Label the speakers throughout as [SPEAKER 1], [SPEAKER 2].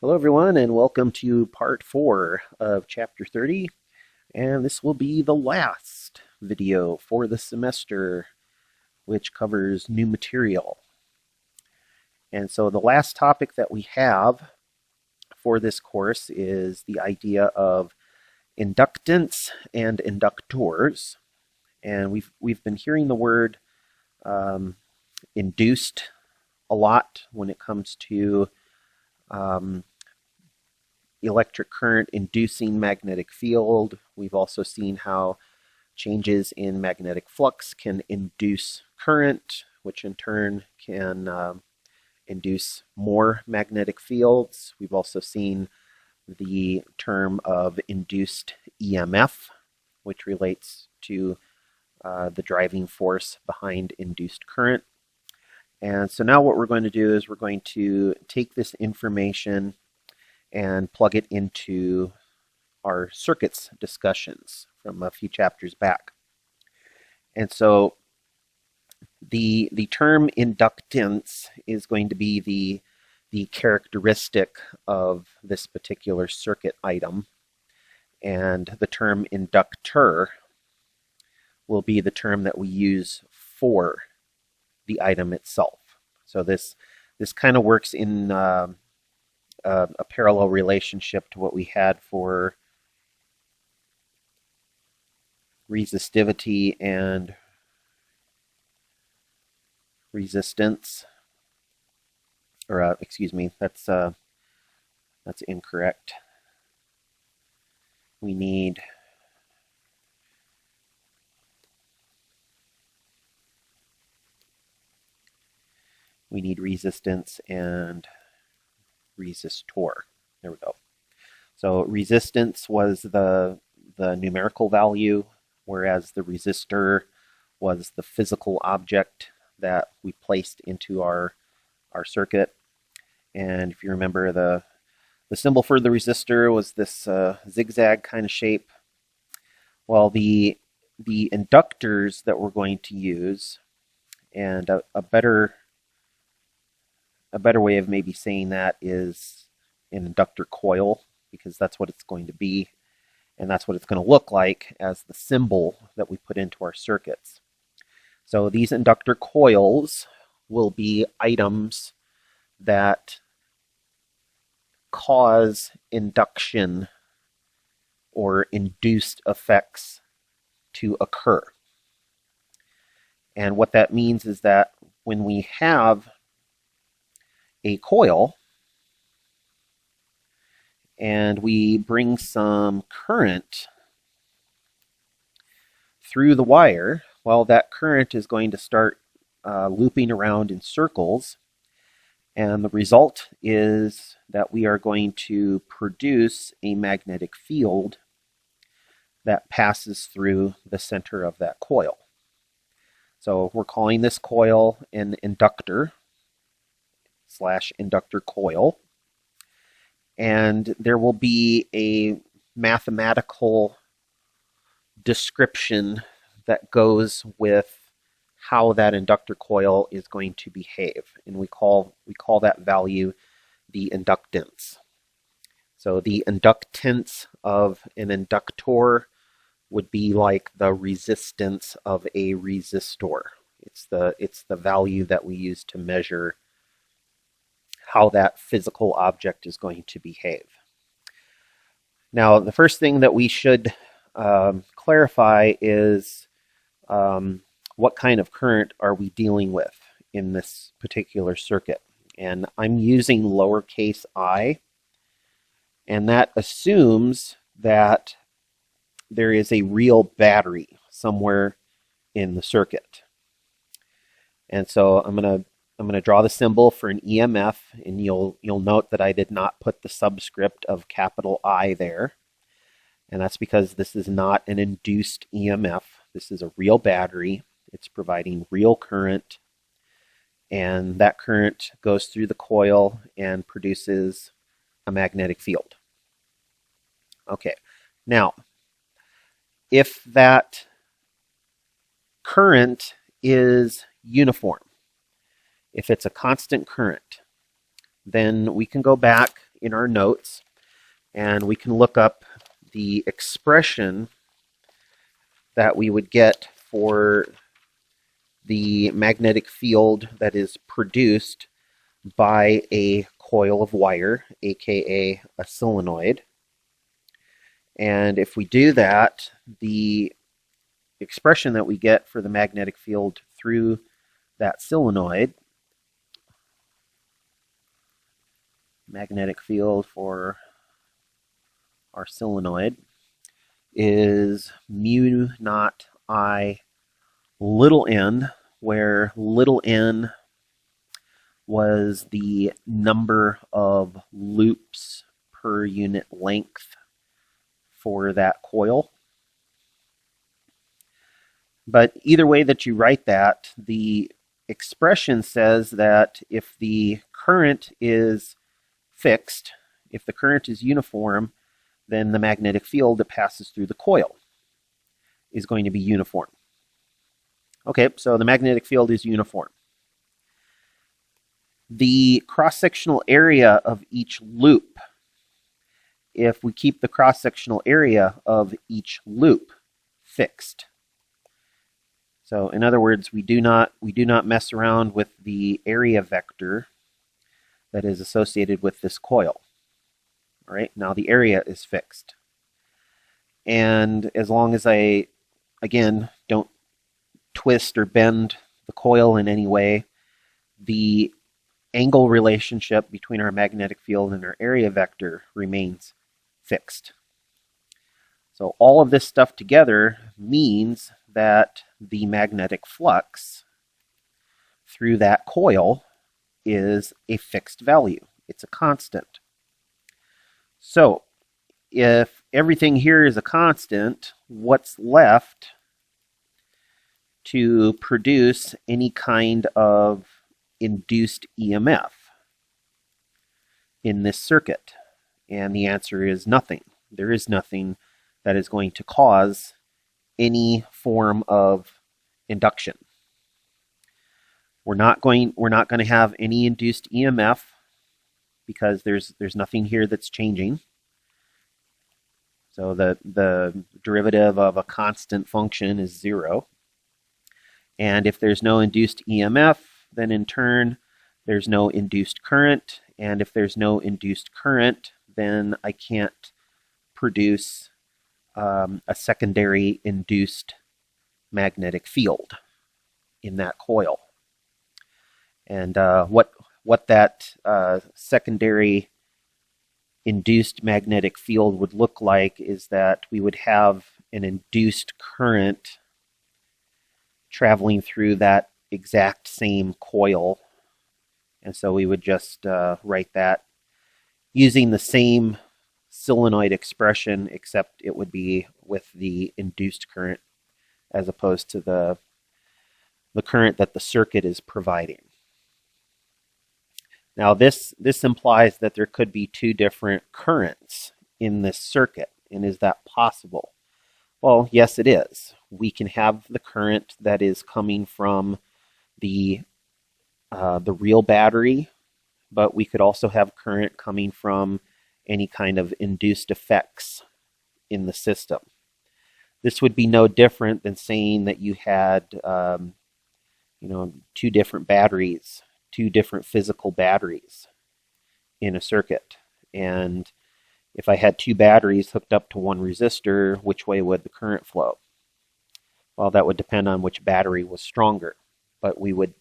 [SPEAKER 1] Hello everyone and welcome to part 4 of chapter 30, and this will be the last video for the semester, which covers new material. And so the last topic that we have for this course is the idea of inductance and inductors. And we've been hearing the word induced a lot when it comes to electric current inducing magnetic field. We've also seen how changes in magnetic flux can induce current, which in turn can induce more magnetic fields. We've also seen the term of induced EMF, which relates to the driving force behind induced current. And so now what we're going to do is we're going to take this information and plug it into our circuits discussions from a few chapters back. And so the term inductance is going to be the characteristic of this particular circuit item, and the term inductor will be the term that we use for the item itself. So this kind of works in a parallel relationship to what we had for resistivity and resistance. Or excuse me, that's incorrect. We need resistance and resistor. There we go. So resistance was the numerical value, whereas the resistor was the physical object that we placed into our circuit. And if you remember, the symbol for the resistor was this zigzag kind of shape. Well, the inductors that we're going to use, and a better way of maybe saying that is an inductor coil, because that's what it's going to be, and that's what it's going to look like as the symbol that we put into our circuits. So these inductor coils will be items that cause induction or induced effects to occur. And what that means is that when we have a coil and we bring some current through the wire, well, that current is going to start looping around in circles, and the result is that we are going to produce a magnetic field that passes through the center of that coil. So we're calling this coil an inductor / inductor coil, and there will be a mathematical description that goes with how that inductor coil is going to behave, and we call that value the inductance. So the inductance of an inductor would be like the resistance of a resistor. It's the value that we use to measure how that physical object is going to behave. Now, the first thing that we should clarify is what kind of current are we dealing with in this particular circuit. And I'm using lowercase I, and that assumes that there is a real battery somewhere in the circuit. And so I'm going to draw the symbol for an EMF, and you'll note that I did not put the subscript of capital I there. And that's because this is not an induced EMF. This is a real battery. It's providing real current, and that current goes through the coil and produces a magnetic field. Okay, now, if that current is uniform, if it's a constant current, then we can go back in our notes, and we can look up the expression that we would get for the magnetic field that is produced by a coil of wire, aka a solenoid. And if we do that, the expression that we get for the magnetic field through that solenoid, magnetic field for our solenoid, is mu naught I little n, where little n was the number of loops per unit length for that coil. But either way that you write that, the expression says that if the current is fixed, if the current is uniform, then the magnetic field that passes through the coil is going to be uniform. Okay, so the magnetic field is uniform. The cross-sectional area of each loop, if we keep the cross-sectional area of each loop fixed. So in other words, we do not mess around with the area vector that is associated with this coil. All right, now the area is fixed. And as long as I, again, don't twist or bend the coil in any way, the angle relationship between our magnetic field and our area vector remains fixed. So all of this stuff together means that the magnetic flux through that coil is a fixed value. It's a constant. So if everything here is a constant, what's left to produce any kind of induced EMF in this circuit? And the answer is nothing. There is nothing that is going to cause any form of induction. We're not going to have any induced EMF because there's nothing here that's changing. So the derivative of a constant function is 0. And if there's no induced EMF, then in turn there's no induced current. And if there's no induced current, then I can't produce a secondary induced magnetic field in that coil. And what that secondary induced magnetic field would look like is that we would have an induced current traveling through that exact same coil. And so we would just write that using the same solenoid expression, except it would be with the induced current as opposed to the current that the circuit is providing. Now this implies that there could be two different currents in this circuit. And is that possible? Well, yes, it is. We can have the current that is coming from the real battery, but we could also have current coming from any kind of induced effects in the system. This would be no different than saying that you had two different batteries, two different physical batteries in a circuit. And if I had two batteries hooked up to one resistor, which way would the current flow? Well, that would depend on which battery was stronger. But we would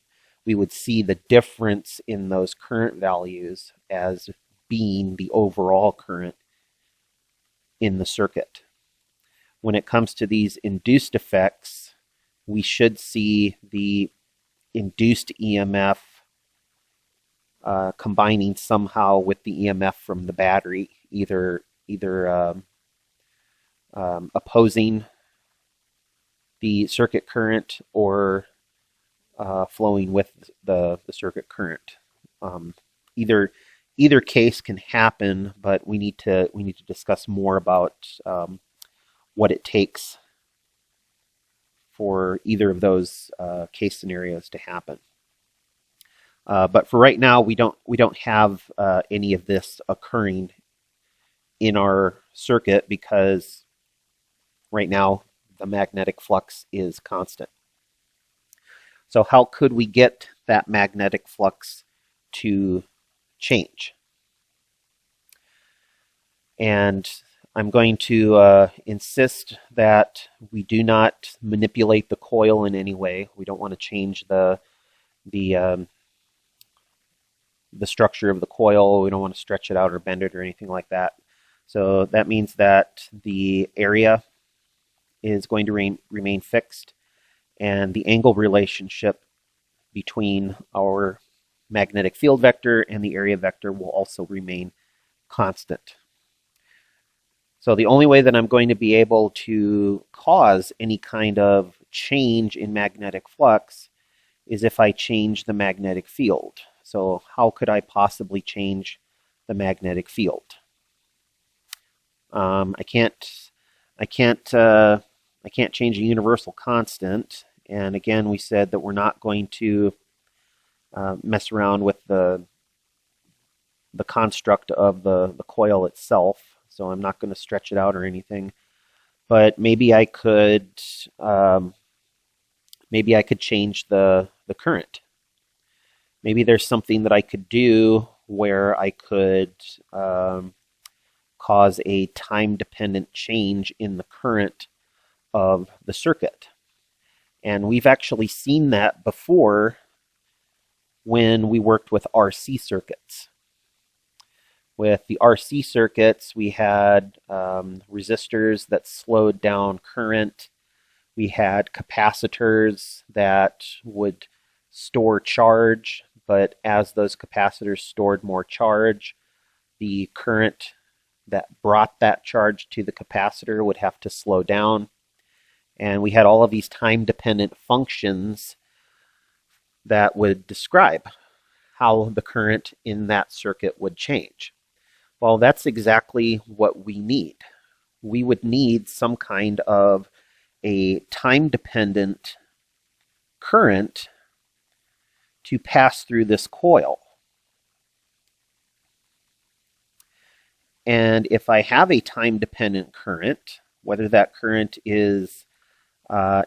[SPEAKER 1] see the difference in those current values as being the overall current in the circuit. When it comes to these induced effects, we should see the induced EMF combining somehow with the EMF from the battery, either opposing the circuit current or flowing with the circuit current. Either case can happen, but we need to discuss more about what it takes for either of those case scenarios to happen. But for right now, we don't have any of this occurring in our circuit because right now the magnetic flux is constant. So how could we get that magnetic flux to change? And I'm going to insist that we do not manipulate the coil in any way. We don't want to change the structure of the coil. We don't want to stretch it out or bend it or anything like that. So that means that the area is going to remain fixed, and the angle relationship between our magnetic field vector and the area vector will also remain constant. So the only way that I'm going to be able to cause any kind of change in magnetic flux is if I change the magnetic field. So how could I possibly change the magnetic field? I can't change a universal constant. And again, we said that we're not going to mess around with the construct of the coil itself. So I'm not going to stretch it out or anything. But maybe I could change the current. Maybe there's something that I could do where I could cause a time-dependent change in the current of the circuit. And we've actually seen that before when we worked with RC circuits. With the RC circuits, we had resistors that slowed down current. We had capacitors that would store charge, but as those capacitors stored more charge, the current that brought that charge to the capacitor would have to slow down. And we had all of these time-dependent functions that would describe how the current in that circuit would change. Well, that's exactly what we need. We would need some kind of a time-dependent current to pass through this coil. And if I have a time-dependent current, whether that current is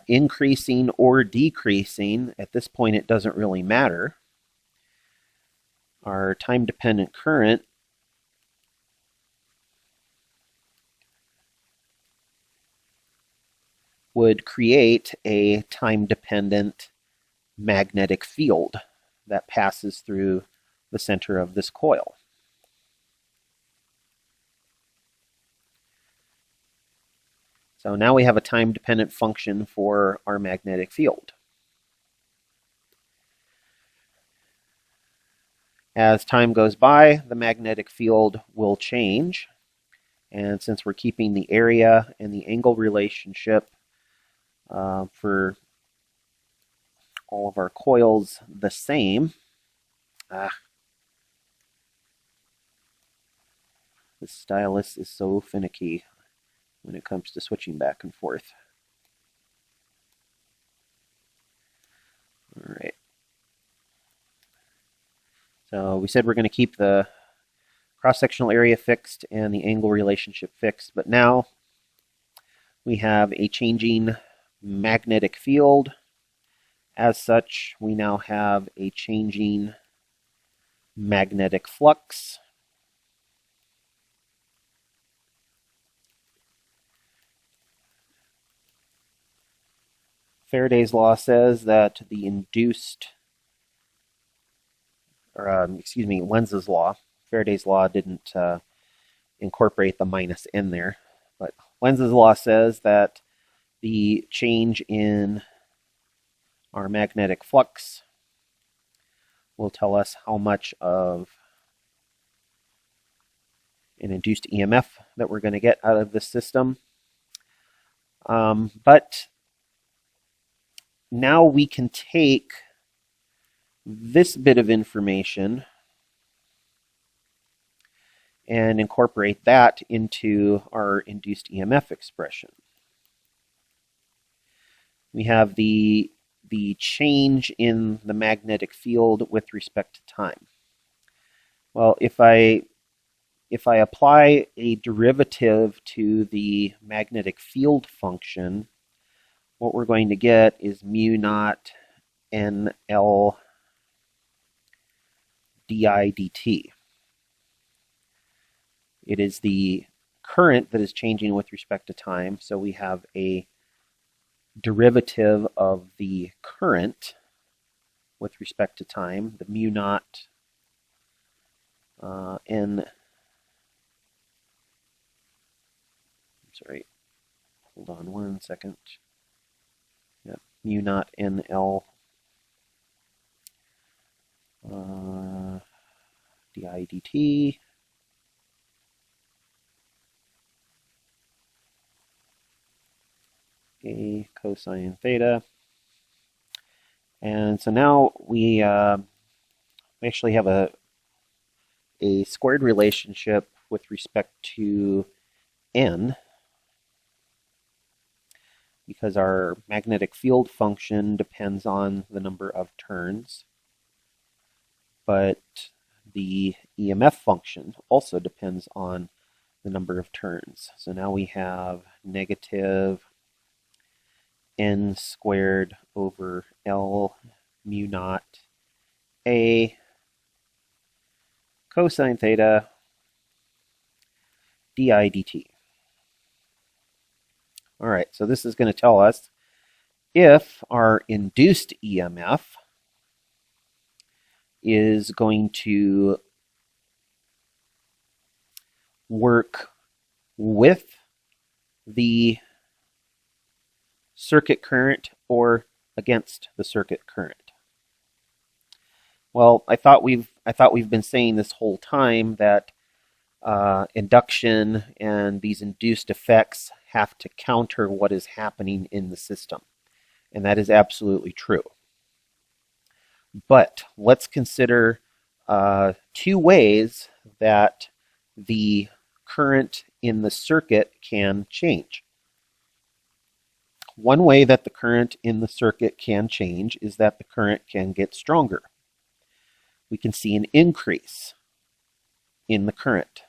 [SPEAKER 1] increasing or decreasing, at this point it doesn't really matter. Our time-dependent current would create a time-dependent magnetic field that passes through the center of this coil. So now we have a time-dependent function for our magnetic field. As time goes by, the magnetic field will change. And since we're keeping the area and the angle relationship for all of our coils the same, this stylus is so finicky when it comes to switching back and forth. All right. So we said we're going to keep the cross-sectional area fixed and the angle relationship fixed, but now we have a changing magnetic field. As such, we now have a changing magnetic flux. Faraday's law says that the induced, Lenz's law. Faraday's law didn't incorporate the minus in there, but Lenz's law says that the change in our magnetic flux will tell us how much of an induced EMF that we're going to get out of this system. But now we can take this bit of information and incorporate that into our induced EMF expression. We have the the change in the magnetic field with respect to time? Well, if I apply a derivative to the magnetic field function, what we're going to get is mu naught NL di dt. It is the current that is changing with respect to time, so we have a derivative of the current with respect to time, the mu naught hold on one second. Yep, mu naught NL di dt. A cosine theta. And so now we actually have a squared relationship with respect to n, because our magnetic field function depends on the number of turns, but the EMF function also depends on the number of turns. So now we have negative n squared over L mu naught A cosine theta di dt. All right, so this is going to tell us if our induced EMF is going to work with the circuit current or against the circuit current. Well, I thought we've been saying this whole time that induction and these induced effects have to counter what is happening in the system, and that is absolutely true. But let's consider two ways that the current in the circuit can change. One way that the current in the circuit can change is that the current can get stronger. We can see an increase in the current,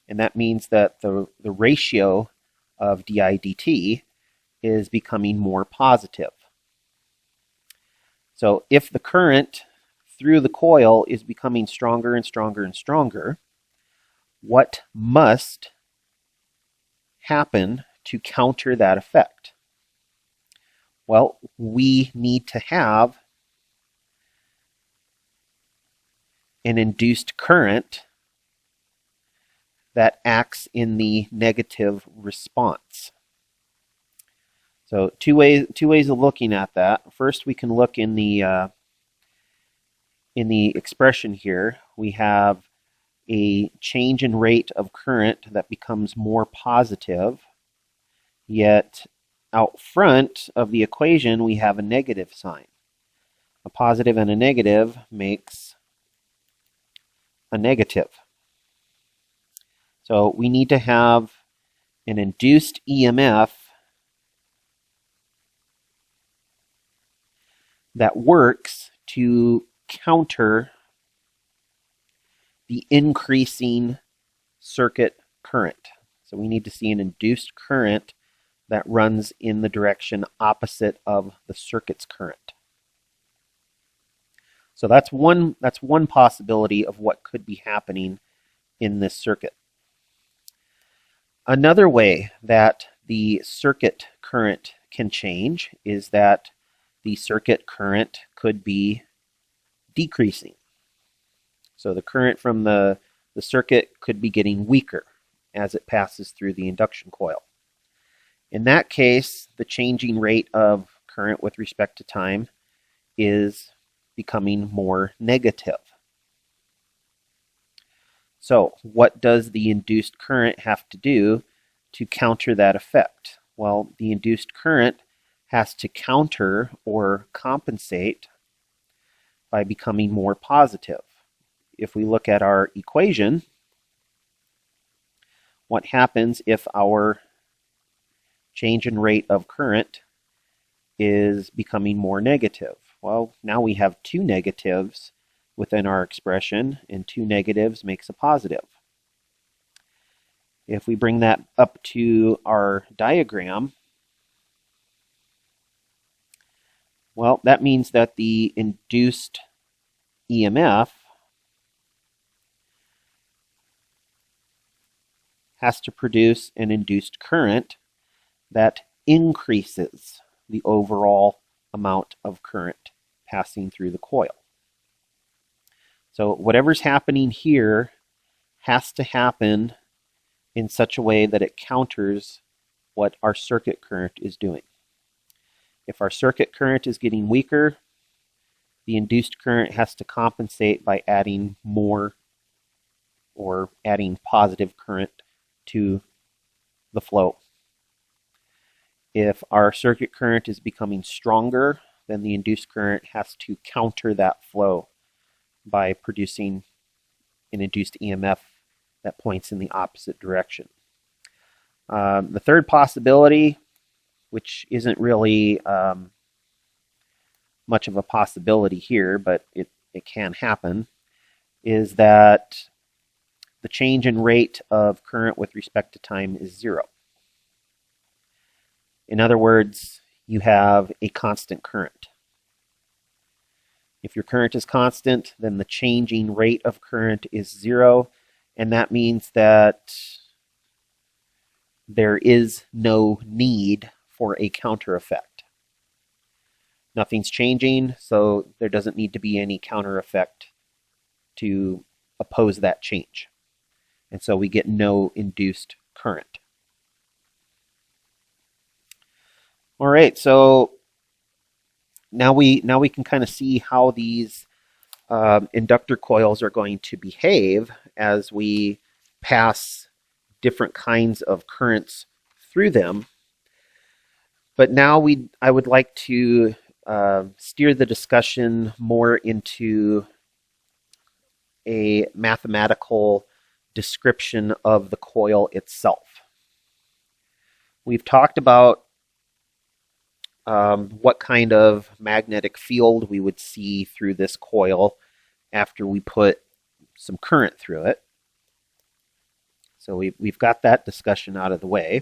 [SPEAKER 1] and that means that the ratio of di dt is becoming more positive. So if the current through the coil is becoming stronger and stronger and stronger, what must happen to counter that effect? Well, we need to have an induced current that acts in the negative response. So two ways of looking at that. First, we can look in the expression here. We have a change in rate of current that becomes more positive, yet out front of the equation we have a negative sign. A positive and a negative makes a negative. So we need to have an induced EMF that works to counter the increasing circuit current. So we need to see an induced current that runs in the direction opposite of the circuit's current. So that's one possibility of what could be happening in this circuit. Another way that the circuit current can change is that the circuit current could be decreasing. So the current from the circuit could be getting weaker as it passes through the induction coil. In that case, the changing rate of current with respect to time is becoming more negative. So what does the induced current have to do to counter that effect? Well, the induced current has to counter or compensate by becoming more positive. If we look at our equation, what happens if our change in rate of current is becoming more negative. Well, now we have two negatives within our expression, and two negatives makes a positive. If we bring that up to our diagram, well, that means that the induced EMF has to produce an induced current that increases the overall amount of current passing through the coil. So whatever's happening here has to happen in such a way that it counters what our circuit current is doing. If our circuit current is getting weaker, the induced current has to compensate by adding more or adding positive current to the flow. If our circuit current is becoming stronger, then the induced current has to counter that flow by producing an induced EMF that points in the opposite direction. The third possibility, which isn't really much of a possibility here, but it can happen, is that the change in rate of current with respect to time is zero. In other words, you have a constant current. If your current is constant, then the changing rate of current is zero, and that means that there is no need for a counter effect. Nothing's changing, so there doesn't need to be any counter effect to oppose that change. And so we get no induced current. All right, so now we can kind of see how these inductor coils are going to behave as we pass different kinds of currents through them. But now I would like to steer the discussion more into a mathematical description of the coil itself. We've talked about what kind of magnetic field we would see through this coil after we put some current through it. So we've got that discussion out of the way.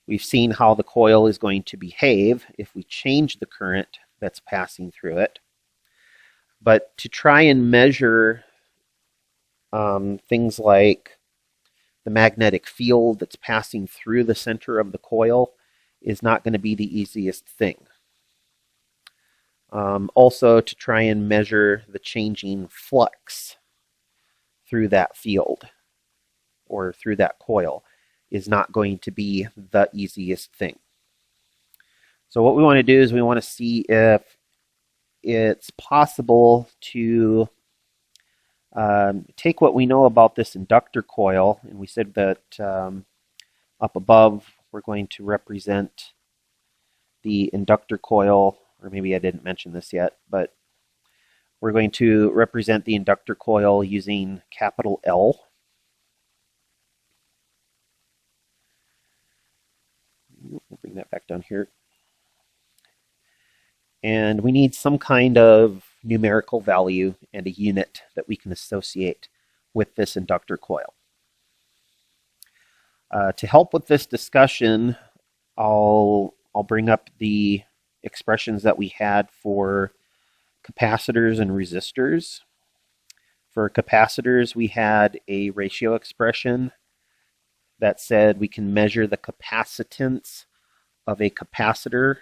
[SPEAKER 1] We've seen how the coil is going to behave if we change the current that's passing through it. But to try and measure things like the magnetic field that's passing through the center of the coil is not going to be the easiest thing. Also, to try and measure the changing flux through that field or through that coil is not going to be the easiest thing. So what we want to do is we want to see if it's possible to take what we know about this inductor coil, and we said that up above we're going to represent the inductor coil, or maybe I didn't mention this yet, but we're going to represent the inductor coil using capital L. We'll bring that back down here. And we need some kind of numerical value and a unit that we can associate with this inductor coil. To help with this discussion, I'll bring up the expressions that we had for capacitors and resistors. For capacitors, we had a ratio expression that said we can measure the capacitance of a capacitor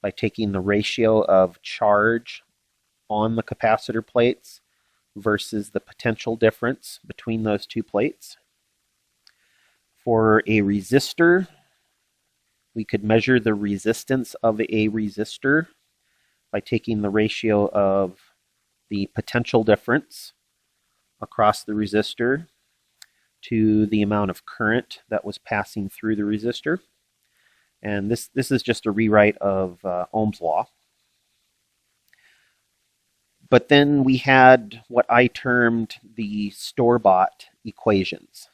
[SPEAKER 1] by taking the ratio of charge on the capacitor plates versus the potential difference between those two plates. For a resistor, we could measure the resistance of a resistor by taking the ratio of the potential difference across the resistor to the amount of current that was passing through the resistor. And this is just a rewrite of Ohm's law. But then we had what I termed the store-bought equations.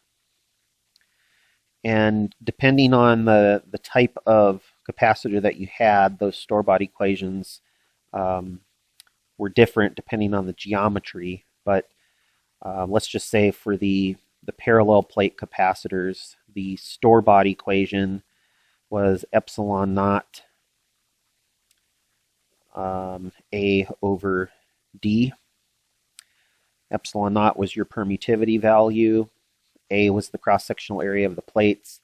[SPEAKER 1] And depending on the type of capacitor that you had, those store-bought equations were different depending on the geometry. But let's just say for the parallel plate capacitors, the store-bought equation was epsilon naught A over D. Epsilon naught was your permittivity value. A was the cross-sectional area of the plates.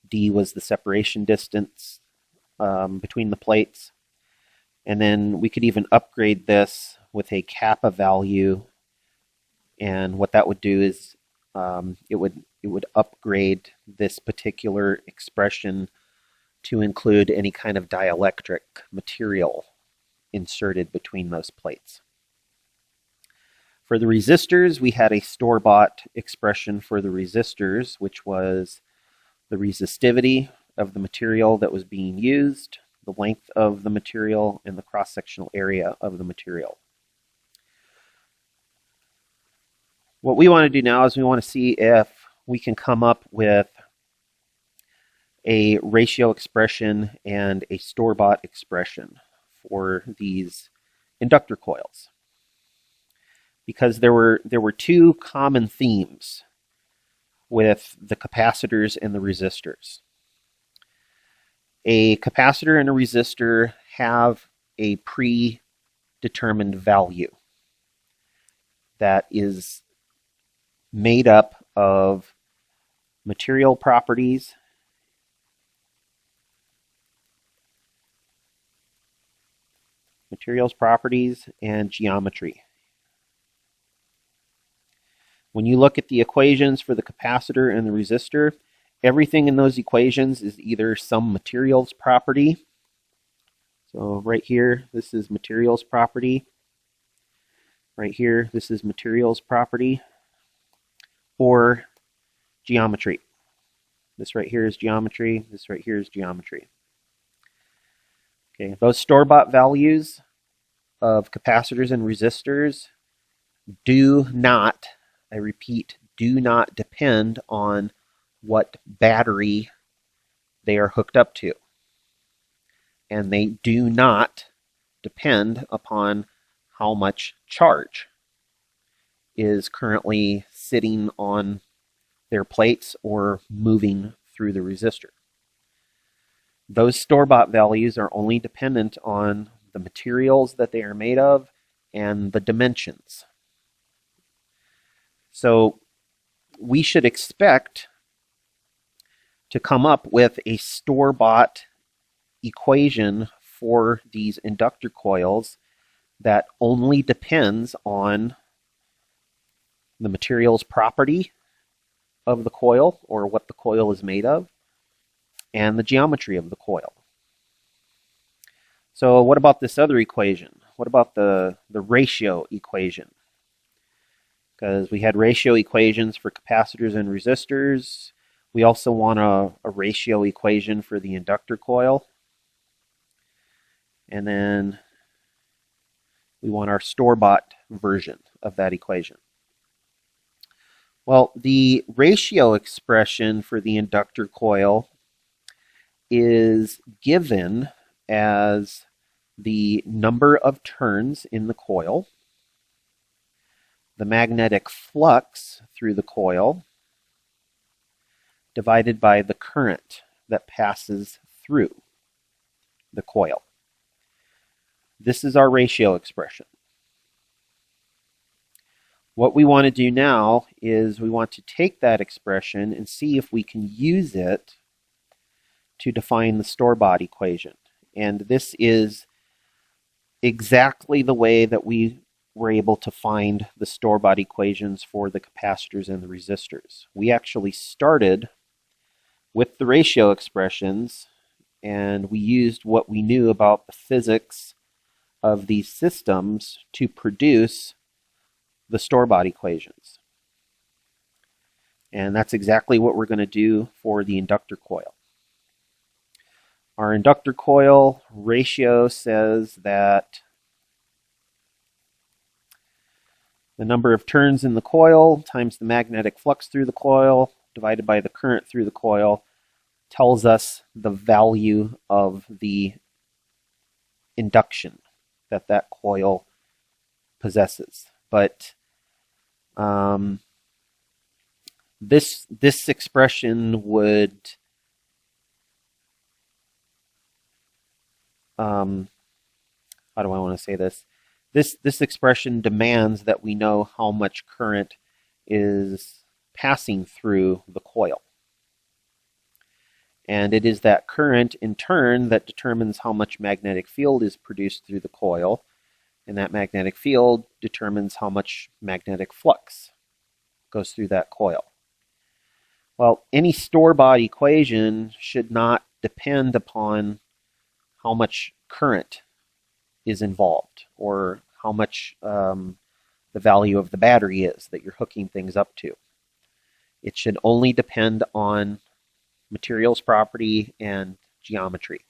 [SPEAKER 1] D was the separation distance between the plates. And then we could even upgrade this with a kappa value. And what that would do is it would upgrade this particular expression to include any kind of dielectric material inserted between those plates. For the resistors, we had a store-bought expression for the resistors, which was the resistivity of the material that was being used, the length of the material, and the cross-sectional area of the material. What we want to do now is we want to see if we can come up with a ratio expression and a store-bought expression for these inductor coils. Because there were two common themes with the capacitors and the resistors. A capacitor and a resistor have a predetermined value that is made up of material properties and geometry. When you look at the equations for the capacitor and the resistor, everything in those equations is either some materials property. So right here, this is materials property. Right here, this is materials property. Or geometry. This right here is geometry. This right here is geometry. Okay, those store-bought values of capacitors and resistors do not, I repeat, do not depend on what battery they are hooked up to. And they do not depend upon how much charge is currently sitting on their plates or moving through the resistor. Those store-bought values are only dependent on the materials that they are made of and the dimensions. So we should expect to come up with a store-bought equation for these inductor coils that only depends on the materials property of the coil, or what the coil is made of, and the geometry of the coil. So what about this other equation? What about the ratio equation? Because we had ratio equations for capacitors and resistors. We also want a ratio equation for the inductor coil. And then we want our store-bought version of that equation. Well, the ratio expression for the inductor coil is given as the number of turns in the coil, the magnetic flux through the coil, divided by the current that passes through the coil. This is our ratio expression. What we want to do now is we want to take that expression and see if we can use it to define the store-bought equation. And this is exactly the way that we were able to find the store-bought equations for the capacitors and the resistors. We actually started with the ratio expressions, and we used what we knew about the physics of these systems to produce the store-bought equations. And that's exactly what we're going to do for the inductor coil. Our inductor coil ratio says that the number of turns in the coil times the magnetic flux through the coil divided by the current through the coil tells us the value of the induction that that coil possesses. But this expression would how do I want to say this? This expression demands that we know how much current is passing through the coil. And it is that current in turn that determines how much magnetic field is produced through the coil, and that magnetic field determines how much magnetic flux goes through that coil. Well, any store-bought equation should not depend upon how much current is involved or how much the value of the battery is that you're hooking things up to. It should only depend on materials property and geometry.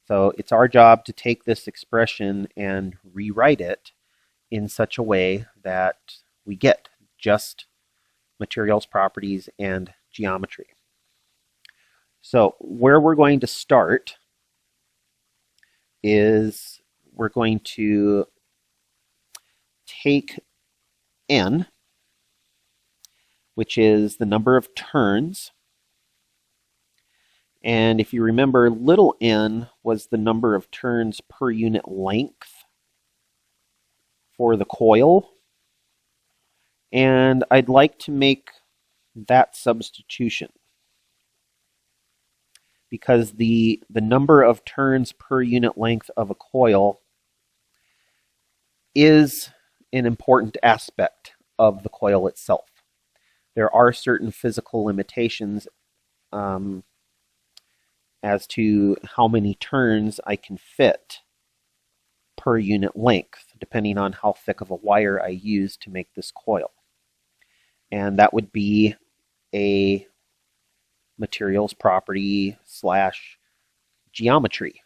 [SPEAKER 1] So it's our job to take this expression and rewrite it in such a way that we get just materials properties and geometry. So where we're going to start is we're going to take N, which is the number of turns. And if you remember, little n was the number of turns per unit length for the coil. And I'd like to make that substitution, because the number of turns per unit length of a coil is an important aspect of the coil itself. There are certain physical limitations as to how many turns I can fit per unit length, depending on how thick of a wire I use to make this coil. And that would be a materials property / geometry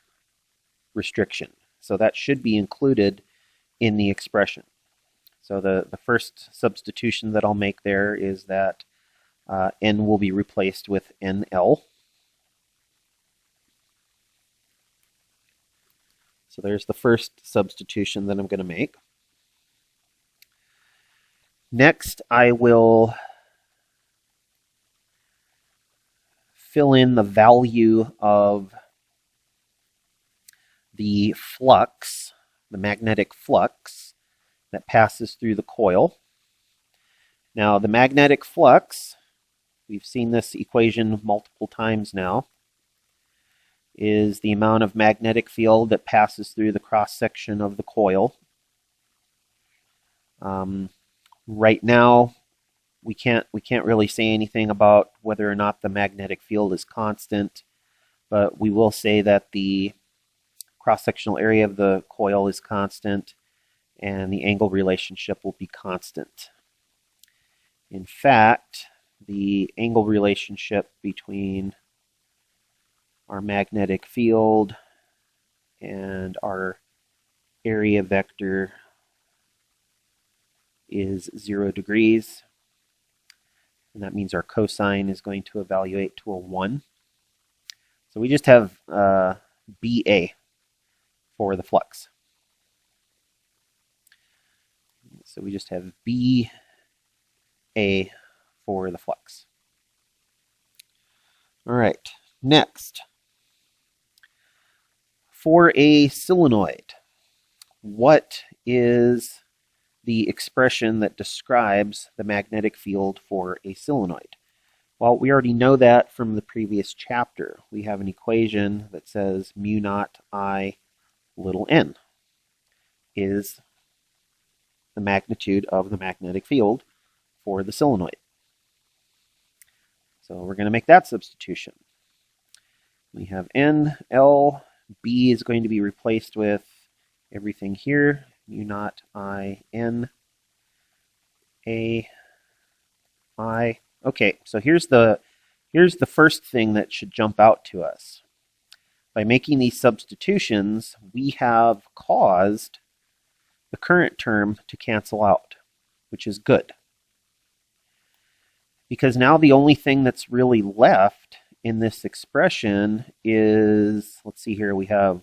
[SPEAKER 1] restriction. So that should be included in the expression. So the first substitution that I'll make there is that N will be replaced with NL. So there's the first substitution that I'm going to make. Next, I will fill in the value of the flux, the magnetic flux that passes through the coil. Now, the magnetic flux, we've seen this equation multiple times now, is the amount of magnetic field that passes through the cross-section of the coil. Right now, we can't really say anything about whether or not the magnetic field is constant, but we will say that the cross-sectional area of the coil is constant and the angle relationship will be constant. In fact, the angle relationship between our magnetic field and our area vector is 0 degrees. And that means our cosine is going to evaluate to a 1. So we just have BA for the flux. So we just have BA for the flux. All right, next. For a solenoid, what is the expression that describes the magnetic field for a solenoid? Well, we already know that from the previous chapter. We have an equation that says mu naught I little n is the magnitude of the magnetic field for the solenoid. So we're going to make that substitution. We have N, L, B is going to be replaced with everything here, mu naught I, N, A, I. Okay, so here's the first thing that should jump out to us. By making these substitutions, we have caused the current term to cancel out, which is good. Because now the only thing that's really left in this expression is, let's see here, we have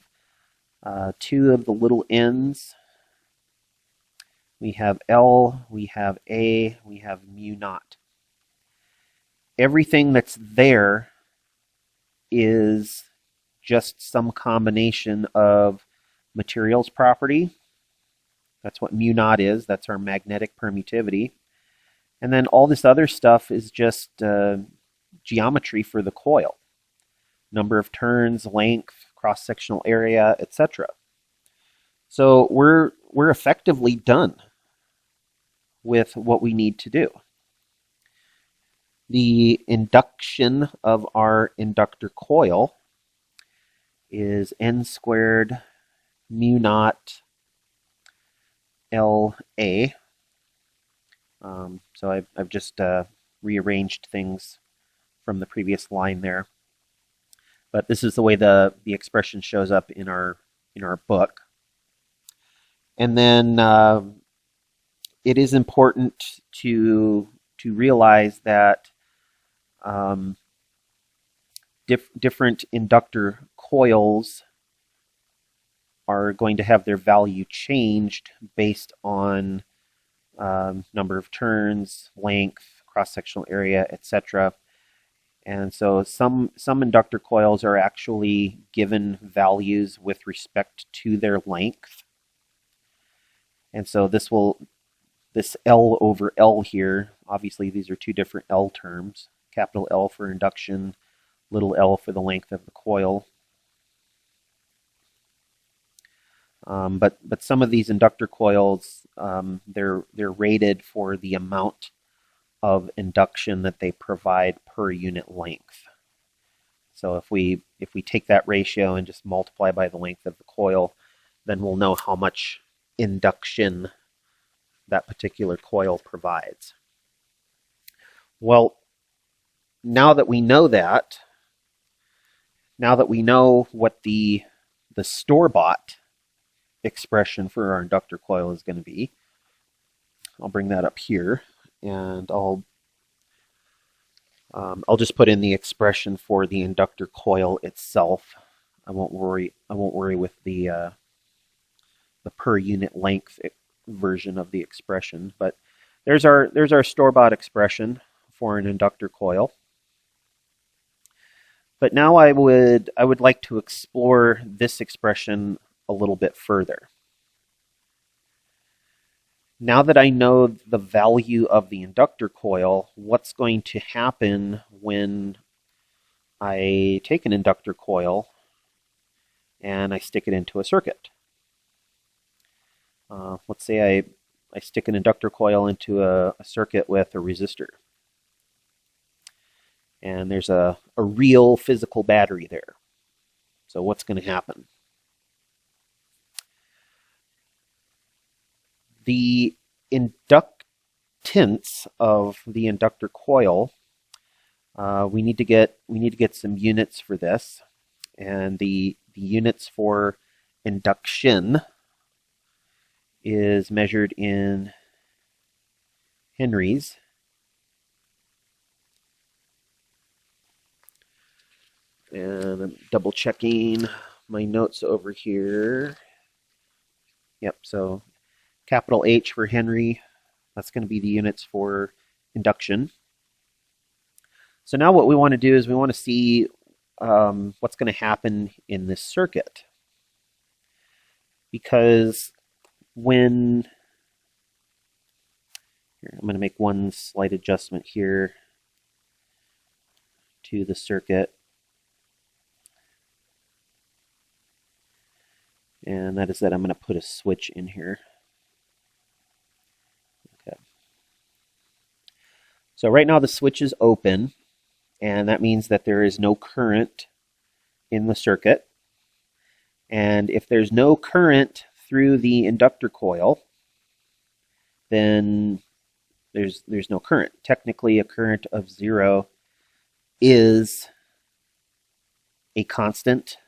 [SPEAKER 1] two of the little n's. We have L, we have A, we have mu naught. Everything that's there is just some combination of materials property. That's what mu naught is. That's our magnetic permittivity. And then all this other stuff is just geometry for the coil. Number of turns, length, cross-sectional area, etc. So we're effectively done with what we need to do. The induction of our inductor coil is n squared mu naught LA. So I've just rearranged things from the previous line there. But this is the way the expression shows up in our book. And then it is important to realize that different inductor coils are going to have their value changed based on number of turns, length, cross-sectional area, etc. And so some inductor coils are actually given values with respect to their length. And so this L over L here, obviously these are two different L terms. Capital L for induction, little l for the length of the coil. But some of these inductor coils, they're rated for the amount of induction that they provide per unit length. So if we take that ratio and just multiply by the length of the coil, then we'll know how much induction that particular coil provides. Well, now that we know that, now that we know what the store-bought expression for our inductor coil is going to be, I'll bring that up here, and I'll just put in the expression for the inductor coil itself. I won't worry with the per unit length version of the expression, but there's our store-bought expression for an inductor coil. But now I would like to explore this expression a little bit further. Now that I know the value of the inductor coil, what's going to happen when I take an inductor coil and I stick it into a circuit? Let's say I stick an inductor coil into a circuit with a resistor. And there's a real physical battery there. So what's going to happen? The inductance of the inductor coil, we need to get some units for this, and the units for induction is measured in henries. And I'm double checking my notes over here. Yep, so capital H for Henry, that's going to be the units for induction. So now what we want to do is we want to see what's going to happen in this circuit. Because when, here, I'm going to make one slight adjustment here to the circuit. And that is that I'm going to put a switch in here. Okay. So right now the switch is open, and that means that there is no current in the circuit. And if there's no current through the inductor coil, then there's no current. Technically, a current of 0 is a constant.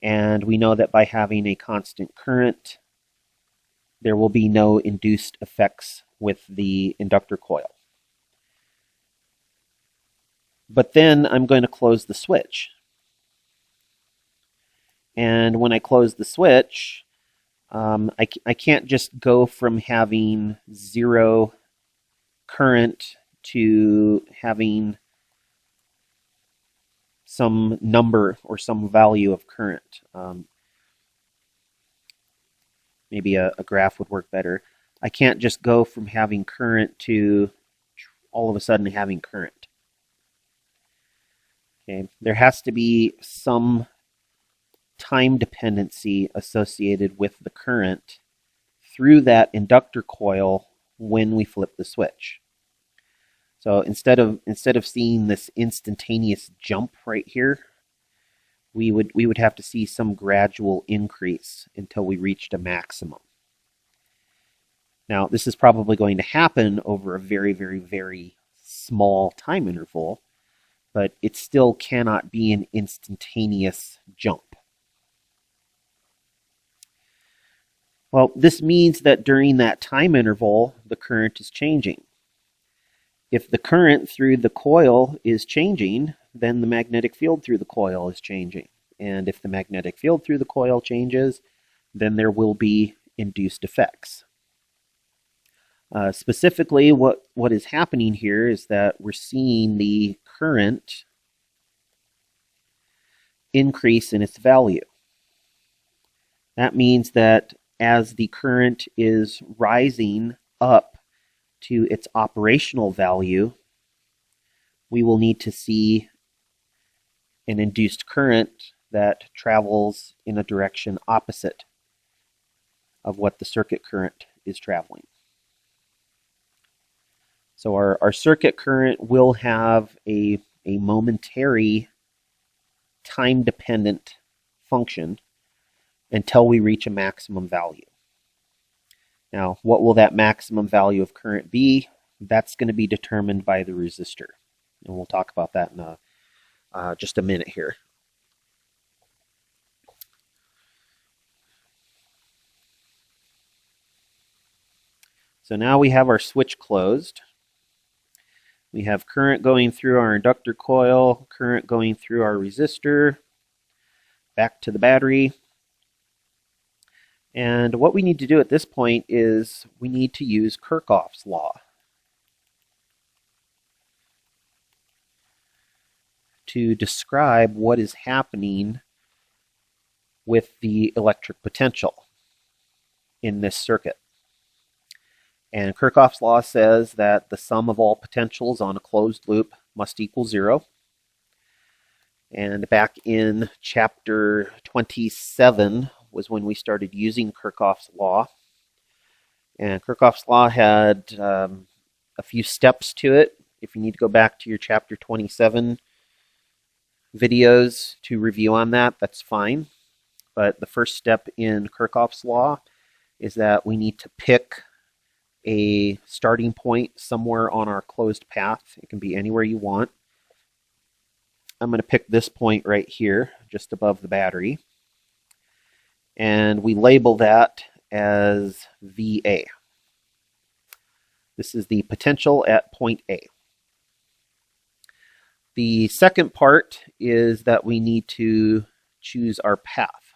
[SPEAKER 1] And we know that by having a constant current, there will be no induced effects with the inductor coil. But then I'm going to close the switch. And when I close the switch, I can't just go from having 0 current to having some number or some value of current. Maybe a graph would work better. I can't just go from having current to all of a sudden having current. Okay, there has to be some time dependency associated with the current through that inductor coil when we flip the switch. So instead of seeing this instantaneous jump right here, we would have to see some gradual increase until we reached a maximum. Now, this is probably going to happen over a very, very, very small time interval, but it still cannot be an instantaneous jump. Well, this means that during that time interval, the current is changing. If the current through the coil is changing, then the magnetic field through the coil is changing. And if the magnetic field through the coil changes, then there will be induced effects. Specifically, what is happening here is that we're seeing the current increase in its value. That means that as the current is rising up to its operational value, we will need to see an induced current that travels in a direction opposite of what the circuit current is traveling. So our circuit current will have a momentary time-dependent function until we reach a maximum value. Now, what will that maximum value of current be? That's going to be determined by the resistor. And we'll talk about that in just a minute here. So now we have our switch closed. We have current going through our inductor coil, current going through our resistor, back to the battery. And what we need to do at this point is we need to use Kirchhoff's law to describe what is happening with the electric potential in this circuit. And Kirchhoff's law says that the sum of all potentials on a closed loop must equal 0. And back in chapter 27 was when we started using Kirchhoff's law. And Kirchhoff's law had a few steps to it. If you need to go back to your chapter 27 videos to review on that, that's fine. But the first step in Kirchhoff's law is that we need to pick a starting point somewhere on our closed path. It can be anywhere you want. I'm going to pick this point right here, just above the battery. And we label that as VA. This is the potential at point A. The second part is that we need to choose our path.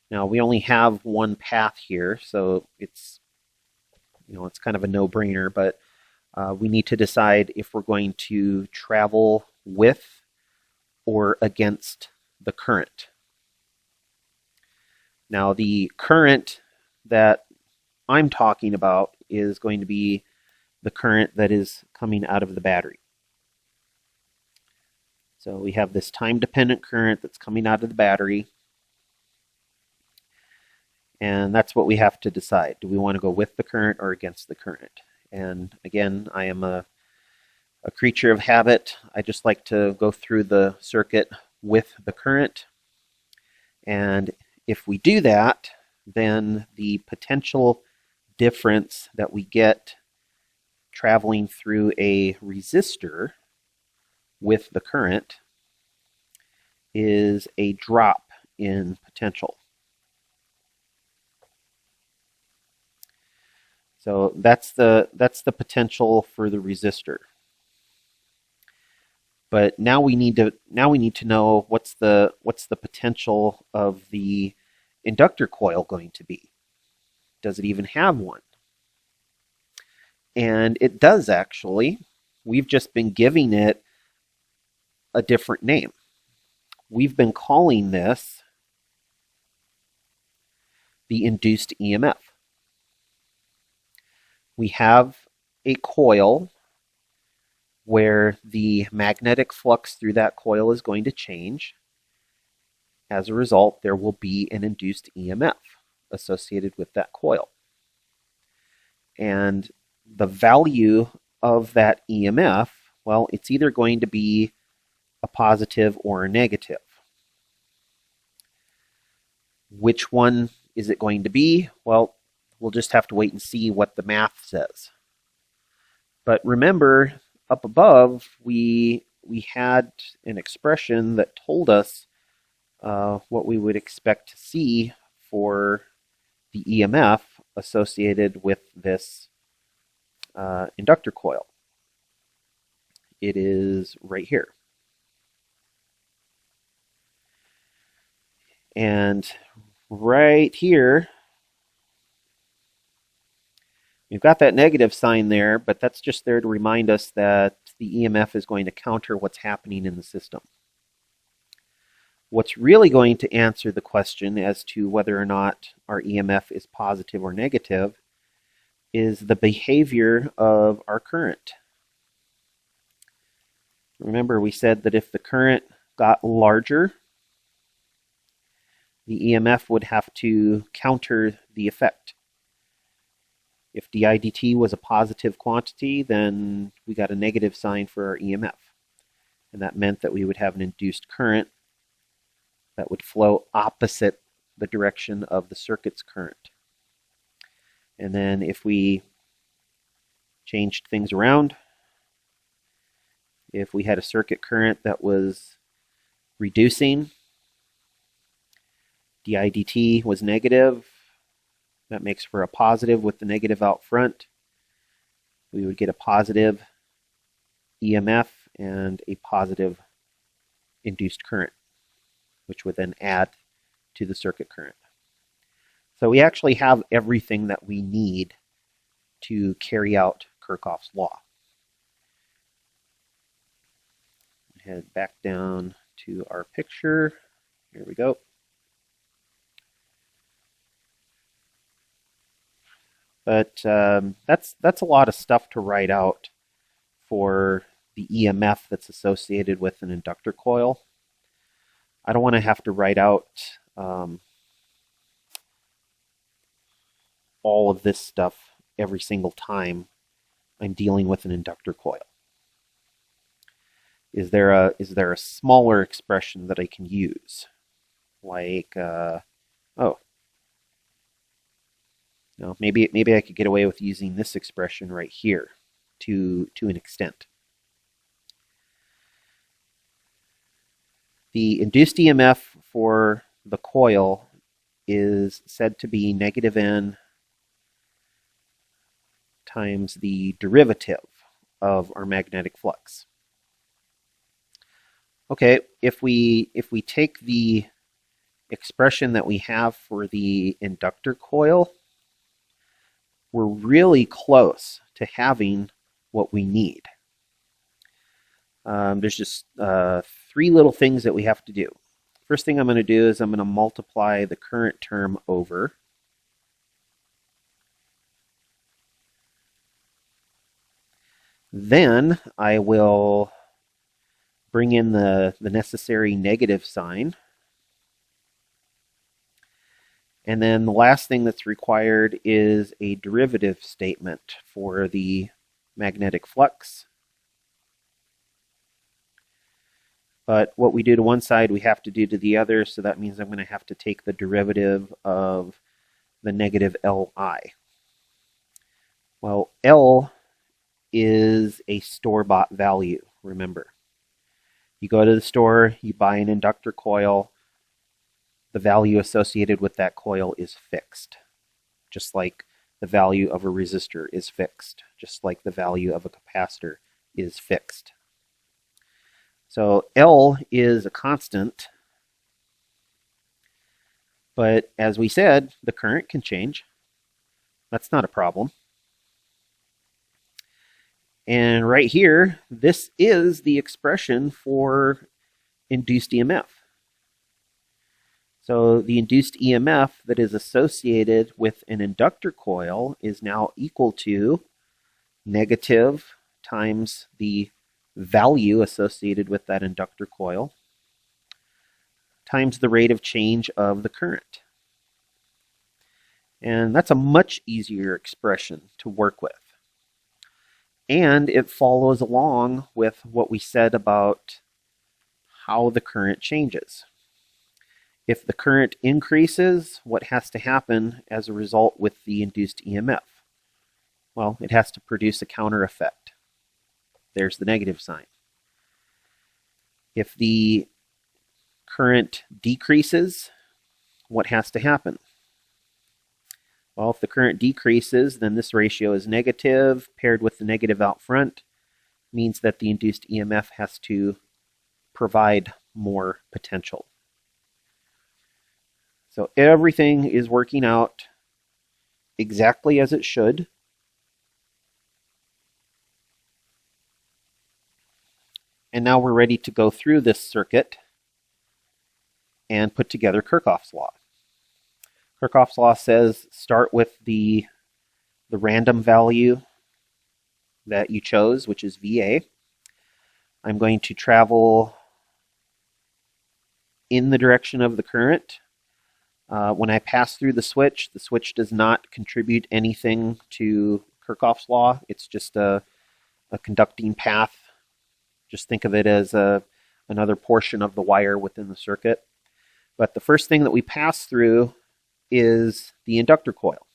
[SPEAKER 1] Now, we only have one path here, so it's kind of a no-brainer, but we need to decide if we're going to travel with or against the current. Now, the current that I'm talking about is going to be the current that is coming out of the battery. So we have this time-dependent current that's coming out of the battery. And that's what we have to decide. Do we want to go with the current or against the current? And again, I am a creature of habit. I just like to go through the circuit with the current. And if we do that, then the potential difference that we get traveling through a resistor with the current is a drop in potential. So that's the potential for the resistor. But now we need to know what's the potential of the inductor coil going to be. Does it even have one? And it does, actually. We've just been giving it a different name. We've been calling this the induced EMF. We have a coil where the magnetic flux through that coil is going to change. As a result, there will be an induced EMF associated with that coil. And the value of that EMF, well, it's either going to be a positive or a negative. Which one is it going to be? Well, we'll just have to wait and see what the math says. But remember, up above, we had an expression that told us what we would expect to see for the EMF associated with this inductor coil. It is right here. And right here, we've got that negative sign there, but that's just there to remind us that the EMF is going to counter what's happening in the system. What's really going to answer the question as to whether or not our EMF is positive or negative is the behavior of our current. Remember, we said that if the current got larger, the EMF would have to counter the effect. If di dt was a positive quantity, then we got a negative sign for our EMF. And that meant that we would have an induced current that would flow opposite the direction of the circuit's current. And then if we changed things around, if we had a circuit current that was reducing, di dt was negative, that makes for a positive with the negative out front. We would get a positive EMF and a positive induced current, which would then add to the circuit current. So we actually have everything that we need to carry out Kirchhoff's law. Head back down to our picture. Here we go. But that's a lot of stuff to write out for the EMF that's associated with an inductor coil. I don't want to have to write out all of this stuff every single time I'm dealing with an inductor coil. Is there a smaller expression that I can use? Like, no, maybe I could get away with using this expression right here to an extent. The induced EMF for the coil is said to be negative N times the derivative of our magnetic flux. Okay, if we take the expression that we have for the inductor coil, we're really close to having what we need. There's just three little things that we have to do. First thing I'm going to do is I'm going to multiply the current term over. Then I will bring in the necessary negative sign. And then the last thing that's required is a derivative statement for the magnetic flux. But what we do to one side, we have to do to the other, so that means I'm going to have to take the derivative of the negative Li. Well, L is a store-bought value, remember. You go to the store, you buy an inductor coil, the value associated with that coil is fixed. Just like the value of a resistor is fixed. Just like the value of a capacitor is fixed. So L is a constant, but as we said, the current can change. That's not a problem. And right here, this is the expression for induced EMF. So the induced EMF that is associated with an inductor coil is now equal to negative times the value associated with that inductor coil times the rate of change of the current. And that's a much easier expression to work with. And it follows along with what we said about how the current changes. If the current increases, what has to happen as a result with the induced EMF? Well, it has to produce a counter effect. There's the negative sign. If the current decreases, what has to happen? Well, if the current decreases, then this ratio is negative, paired with the negative out front, means that the induced EMF has to provide more potential. So everything is working out exactly as it should. And now we're ready to go through this circuit and put together Kirchhoff's law. Kirchhoff's law says start with the random value that you chose, which is VA. I'm going to travel in the direction of the current. When I pass through the switch does not contribute anything to Kirchhoff's law. It's just a conducting path. Just think of it as another portion of the wire within the circuit. But the first thing that we pass through is the inductor coil.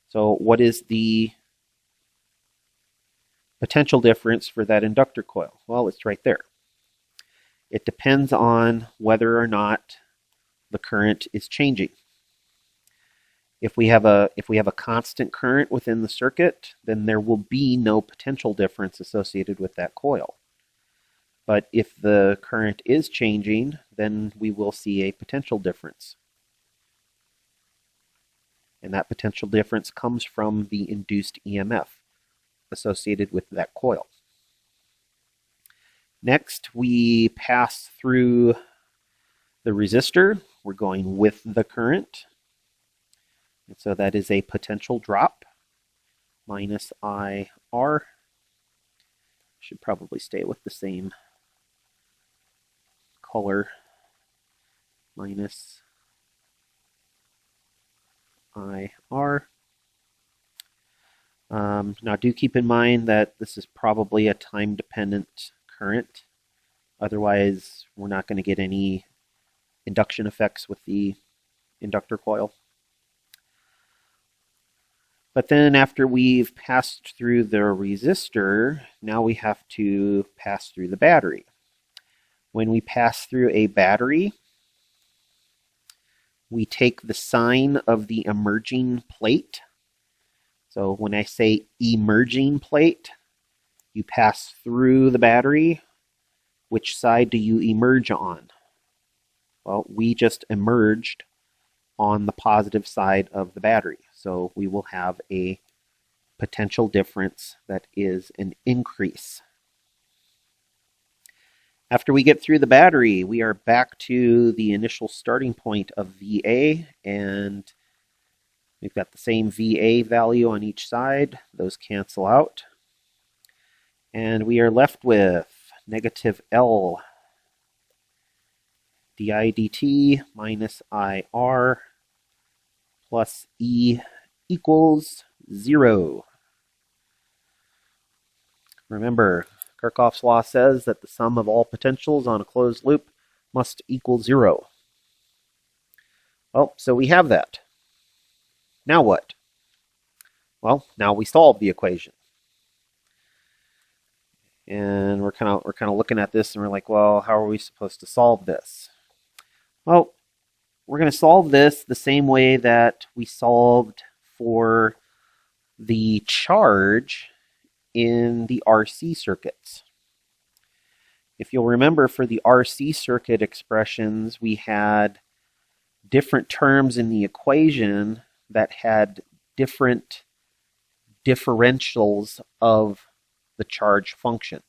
[SPEAKER 1] So what is the potential difference for that inductor coil? Well, it's right there. It depends on whether or not the current is changing. If we have a constant current within the circuit, then there will be no potential difference associated with that coil. But if the current is changing, then we will see a potential difference. And that potential difference comes from the induced EMF associated with that coil. Next, we pass through the resistor. We're going with the current. And so that is a potential drop minus IR. Should probably stay with the same color. Minus IR. Now do keep in mind that this is probably a time-dependent current. Otherwise, we're not going to get any induction effects with the inductor coil. But then after we've passed through the resistor, now we have to pass through the battery. When we pass through a battery, we take the sign of the emerging plate. So when I say emerging plate, you pass through the battery. Which side do you emerge on? Well, we just emerged on the positive side of the battery. So we will have a potential difference that is an increase. After we get through the battery, we are back to the initial starting point of VA, and we've got the same VA value on each side. Those cancel out. And we are left with negative L didt minus IR plus E equals 0. Remember, Kirchhoff's law says that the sum of all potentials on a closed loop must equal 0. Well, so we have that. Now what? Well, now we solve the equation. And we're kind of looking at this and we're like, well, how are we supposed to solve this? Well, we're going to solve this the same way that we solved for the charge in the RC circuits. If you'll remember, for the RC circuit expressions, we had different terms in the equation that had different differentials of the charge function.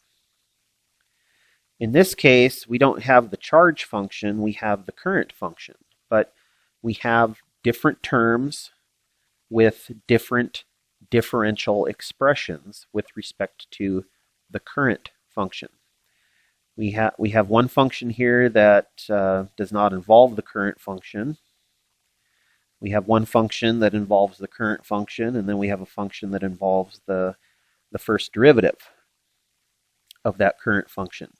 [SPEAKER 1] In this case, we don't have the charge function, we have the current function, but we have different terms with different differential expressions with respect to the current function. We have one function here that does not involve the current function. We have one function that involves the current function, and then we have a function that involves the first derivative of that current function.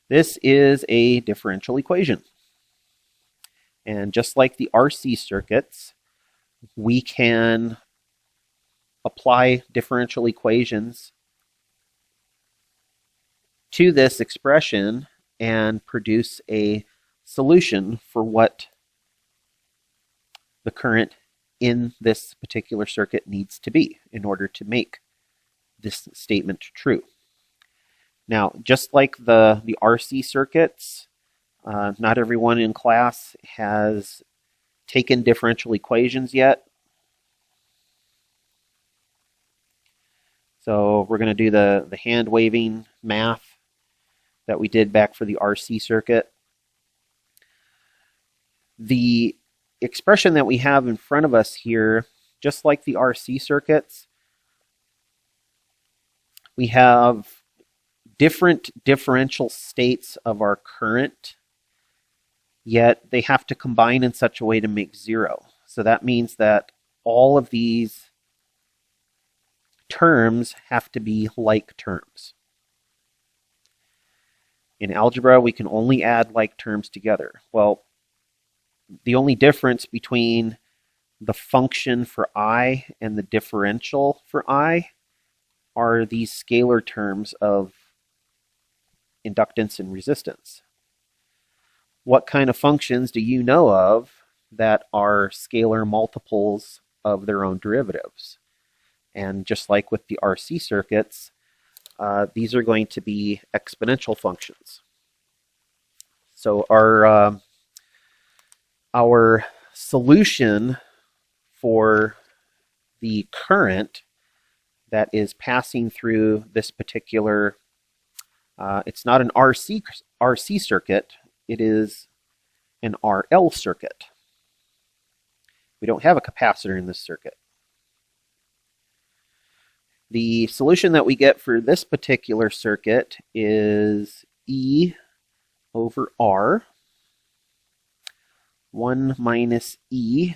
[SPEAKER 1] This is a differential equation. And just like the RC circuits, we can apply differential equations to this expression and produce a solution for what the current in this particular circuit needs to be in order to make this statement true. Now, just like the RC circuits, not everyone in class has taken differential equations yet. So we're going to do the hand waving math that we did back for the RC circuit. The expression that we have in front of us here, just like the RC circuits, we have different differential states of our current, yet they have to combine in such a way to make zero. So that means that all of these terms have to be like terms. In algebra, we can only add like terms together. Well, the only difference between the function for I and the differential for I are these scalar terms of inductance and resistance. What kind of functions do you know of that are scalar multiples of their own derivatives? And just like with the RC circuits, these are going to be exponential functions. So our solution for the current that is passing through this particular, it's not an RC circuit, it is an RL circuit. We don't have a capacitor in this circuit. The solution that we get for this particular circuit is E over R, 1 minus E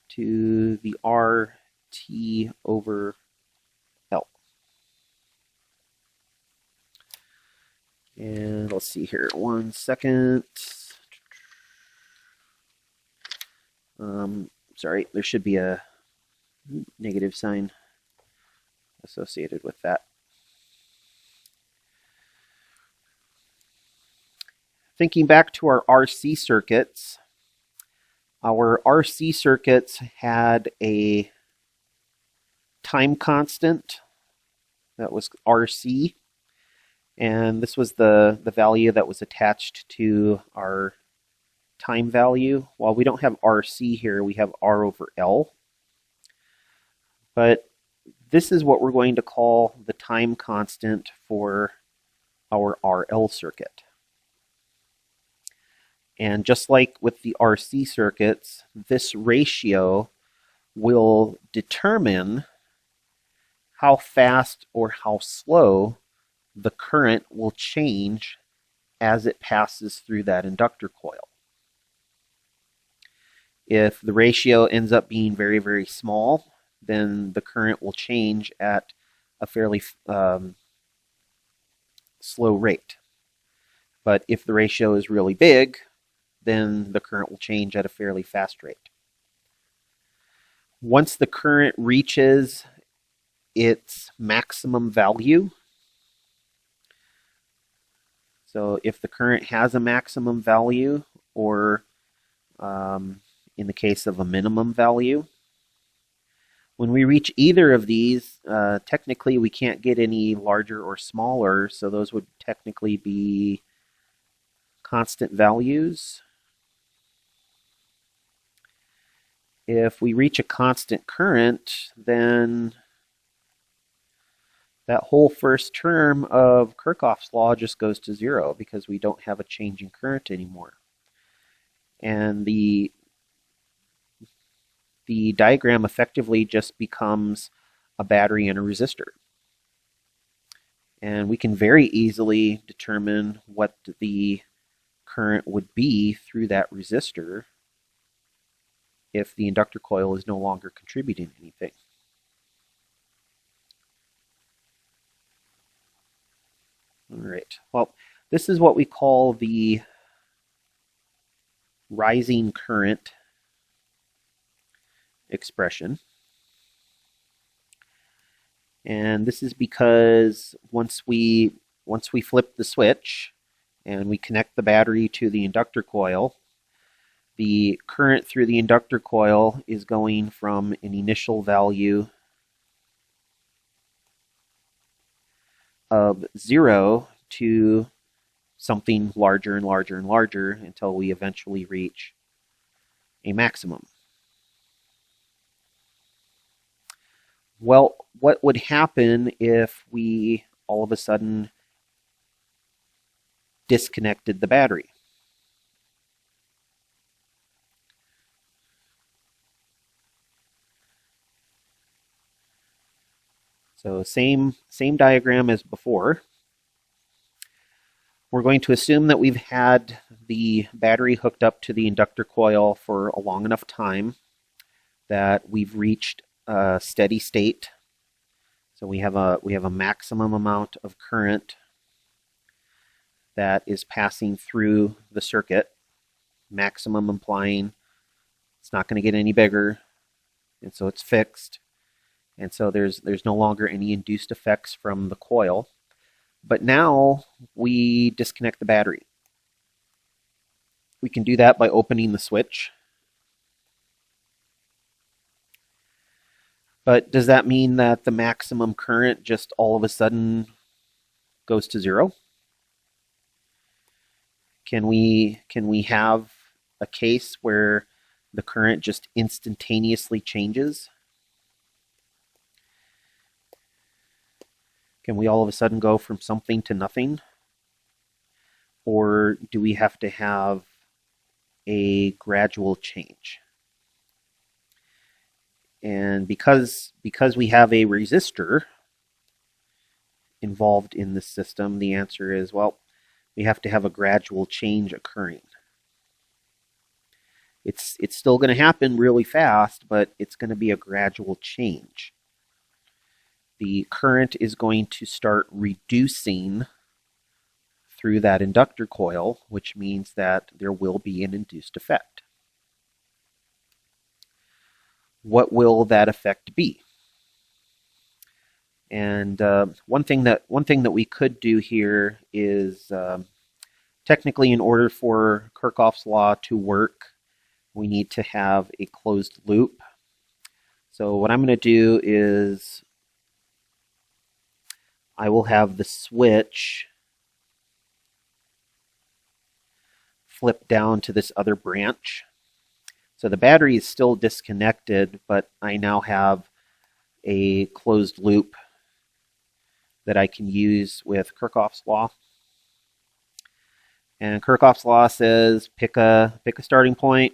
[SPEAKER 1] to the RT over L. And let's see here, 1 second. Sorry, there should be a negative sign associated with that. Thinking back to our RC circuits had a time constant that was RC, and this was the value that was attached to our time value. While we don't have RC here, we have R over L. But this is what we're going to call the time constant for our RL circuit. And just like with the RC circuits, this ratio will determine how fast or how slow the current will change as it passes through that inductor coil. If the ratio ends up being very, very small, then the current will change at a fairly slow rate. But if the ratio is really big, then the current will change at a fairly fast rate. Once the current reaches its maximum value, so if the current has a maximum value, or in the case of a minimum value, When we reach either of these, technically we can't get any larger or smaller, so those would technically be constant values. If we reach a constant current, then that whole first term of Kirchhoff's law just goes to zero because we don't have a change in current anymore. And the diagram effectively just becomes a battery and a resistor. And we can very easily determine what the current would be through that resistor if the inductor coil is no longer contributing anything. All right, well, this is what we call the rising current expression. And this is because once we flip the switch and we connect the battery to the inductor coil, the current through the inductor coil is going from an initial value of 0 to something larger and larger and larger until we eventually reach a maximum. Well, what would happen if we all of a sudden disconnected the battery? So same diagram as before. We're going to assume that we've had the battery hooked up to the inductor coil for a long enough time that we've reached a steady state. So we have a maximum amount of current that is passing through the circuit. Maximum implying it's not going to get any bigger, and so it's fixed. And so there's no longer any induced effects from the coil. But now we disconnect the battery. We can do that by opening the switch. But does that mean that the maximum current just all of a sudden goes to 0? Can we have a case where the current just instantaneously changes? Can we all of a sudden go from something to nothing? Or do we have to have a gradual change? And because we have a resistor involved in this system, the answer is, well, we have to have a gradual change occurring. It's still going to happen really fast, but it's going to be a gradual change. The current is going to start reducing through that inductor coil, which means that there will be an induced effect. What will that effect be? And one thing that we could do here is technically, in order for Kirchhoff's law to work, we need to have a closed loop. So what I'm going to do is I will have the switch flip down to this other branch. So the battery is still disconnected, but I now have a closed loop that I can use with Kirchhoff's law. And Kirchhoff's law says pick a starting point.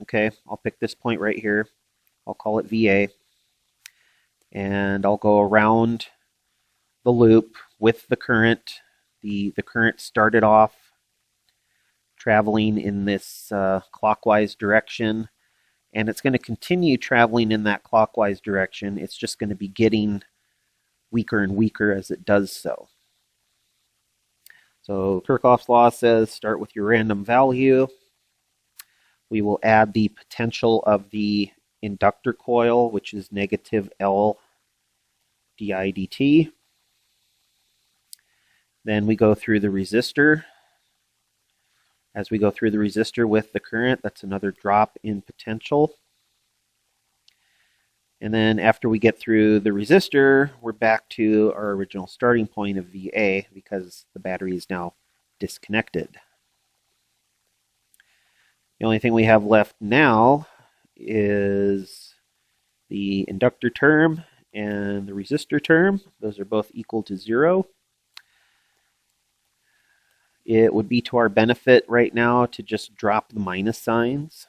[SPEAKER 1] Okay, I'll pick this point right here. I'll call it VA. And I'll go around the loop with the current. The current started off traveling in this clockwise direction, and it's going to continue traveling in that clockwise direction. It's just going to be getting weaker and weaker as it does so. So Kirchhoff's law says start with your random value. We will add the potential of the inductor coil, which is negative L di dt. Then we go through the resistor. As we go through the resistor with the current, that's another drop in potential. And then after we get through the resistor, we're back to our original starting point of VA because the battery is now disconnected. The only thing we have left now is the inductor term and the resistor term. Those are both equal to 0. It would be to our benefit right now to just drop the minus signs,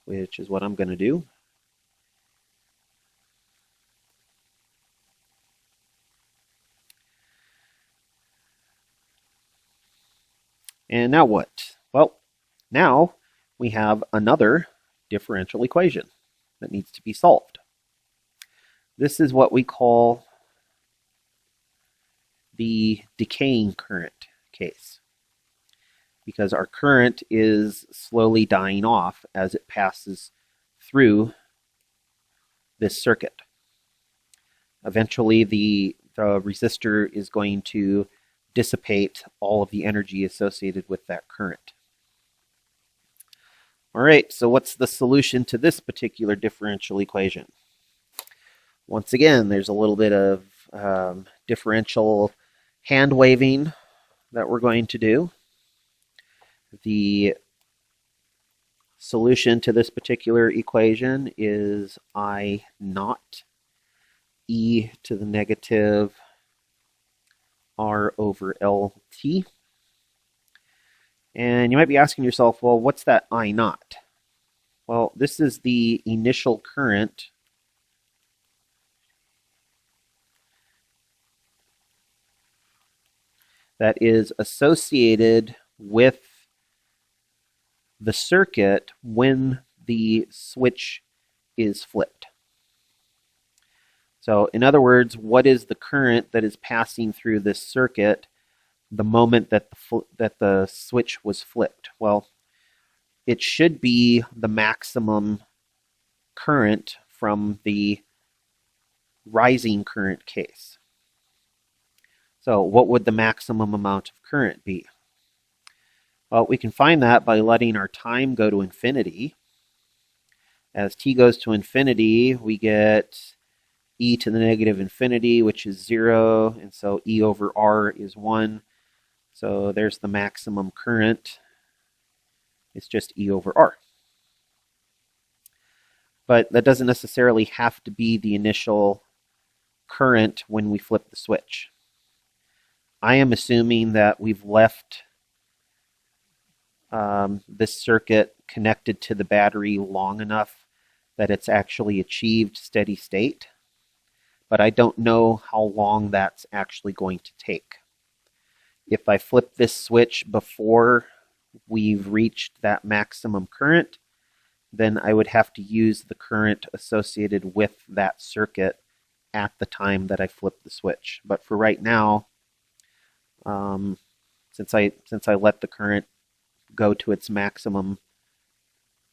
[SPEAKER 1] which is what I'm going to do. And now what? Well, now we have another differential equation that needs to be solved. This is what we call the decaying current case, because our current is slowly dying off as it passes through this circuit. Eventually, the resistor is going to dissipate all of the energy associated with that current. All right, so what's the solution to this particular differential equation? Once again, there's a little bit of differential hand waving that we're going to do. The solution to this particular equation is I naught e to the negative r over LT. And you might be asking yourself, well, what's that I naught? Well, this is the initial current that is associated with the circuit when the switch is flipped. So in other words, what is the current that is passing through this circuit the moment that the switch was flipped? Well, it should be the maximum current from the rising current case. So what would the maximum amount of current be? Well, we can find that by letting our time go to infinity. As t goes to infinity, we get e to the negative infinity, which is 0, and so e over r is 1. So there's the maximum current. It's just e over r. But that doesn't necessarily have to be the initial current when we flip the switch. I am assuming that we've left this circuit connected to the battery long enough that it's actually achieved steady state, but I don't know how long that's actually going to take. If I flip this switch before we've reached that maximum current, then I would have to use the current associated with that circuit at the time that I flip the switch. But for right now, since I let the current go to its maximum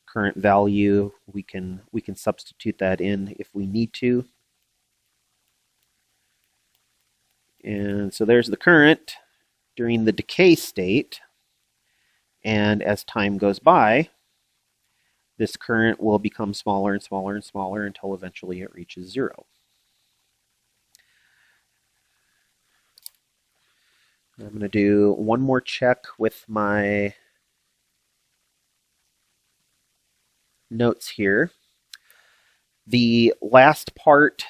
[SPEAKER 1] current value, we can substitute that in if we need to. And so there's the current during the decay state, and as time goes by, this current will become smaller and smaller and smaller until eventually it reaches 0. I'm going to do one more check with my notes here. The last part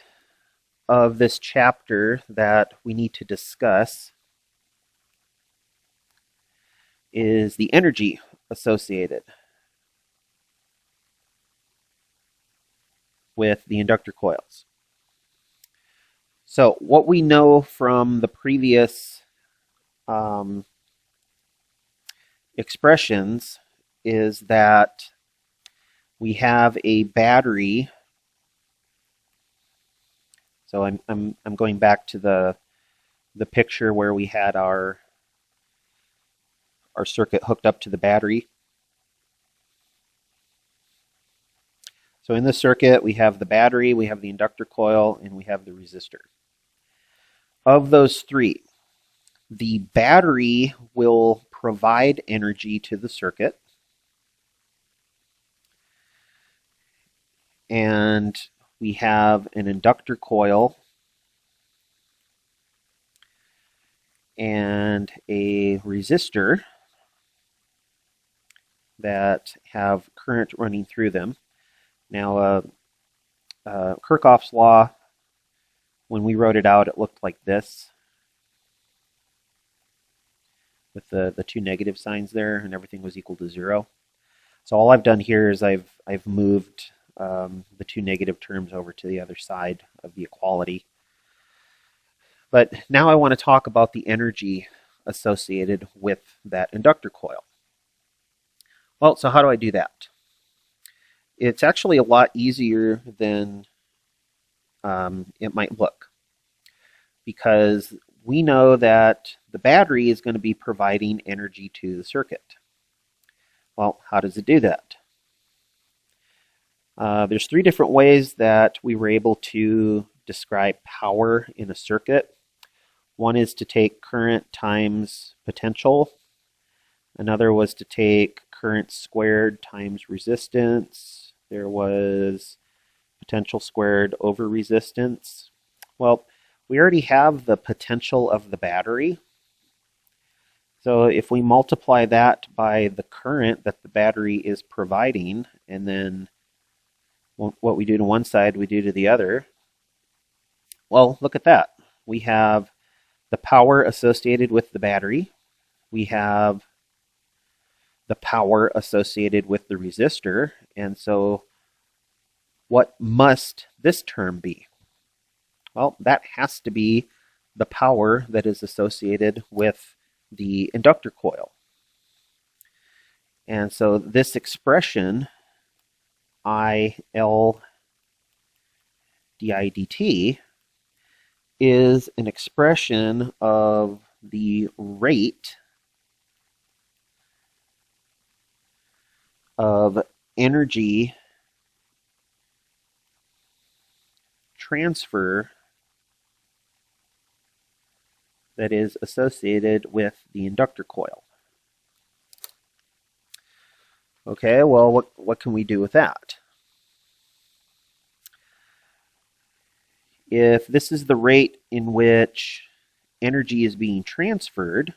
[SPEAKER 1] of this chapter that we need to discuss is the energy associated with the inductor coils. So what we know from the previous expressions is that we have a battery. So I'm going back to the picture where we had our circuit hooked up to the battery. So in this circuit, we have the battery, we have the inductor coil, and we have the resistor. Of those three, the battery will provide energy to the circuit, and we have an inductor coil and a resistor that have current running through them. Now, Kirchhoff's law, when we wrote it out, it looked like this, with the two negative signs there, and everything was equal to 0. So all I've done here is I've moved the two negative terms over to the other side of the equality. But now I want to talk about the energy associated with that inductor coil. Well, so how do I do that? It's actually a lot easier than it might look, because we know that the battery is going to be providing energy to the circuit. Well, how does it do that? There's 3 different ways that we were able to describe power in a circuit. One is to take current times potential. Another was to take current squared times resistance. There was potential squared over resistance. Well, we already have the potential of the battery. So if we multiply that by the current that the battery is providing, and then what we do to one side, we do to the other, well, look at that. We have the power associated with the battery. We have the power associated with the resistor. And so what must this term be? Well, that has to be the power that is associated with the inductor coil. And so this expression, IL didt, is an expression of the rate of energy transfer that is associated with the inductor coil. Okay, well, what can we do with that? If this is the rate in which energy is being transferred,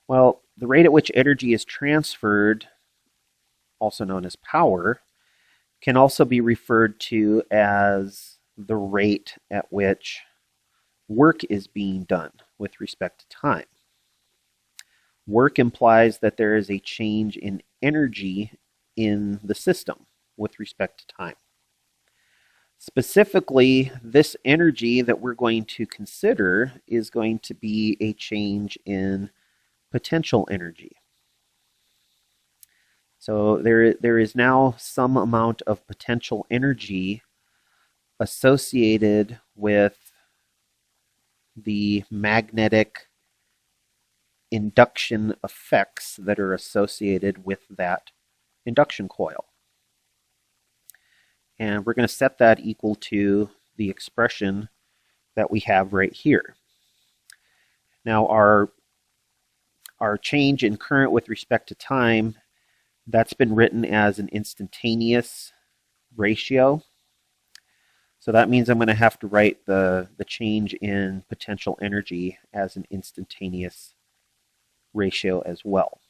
[SPEAKER 1] well, the rate at which energy is transferred, also known as power, can also be referred to as the rate at which work is being done with respect to time. Work implies that there is a change in energy in the system with respect to time. Specifically, this energy that we're going to consider is going to be a change in potential energy. So there is now some amount of potential energy associated with the magnetic induction effects that are associated with that induction coil. And we're going to set that equal to the expression that we have right here. Now our change in current with respect to time, that's been written as an instantaneous ratio. So that means I'm going to have to write the change in potential energy as an instantaneous ratio as well.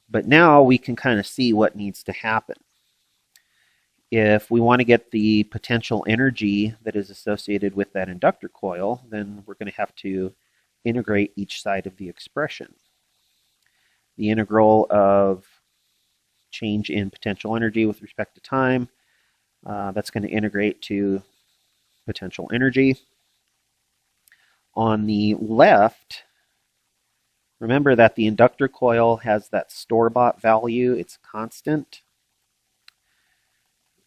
[SPEAKER 1] But now we can kind of see what needs to happen. If we want to get the potential energy that is associated with that inductor coil, then we're going to have to integrate each side of the expression. The integral of change in potential energy with respect to time, that's going to integrate to potential energy. On the left, remember that the inductor coil has that store-bought value, it's constant.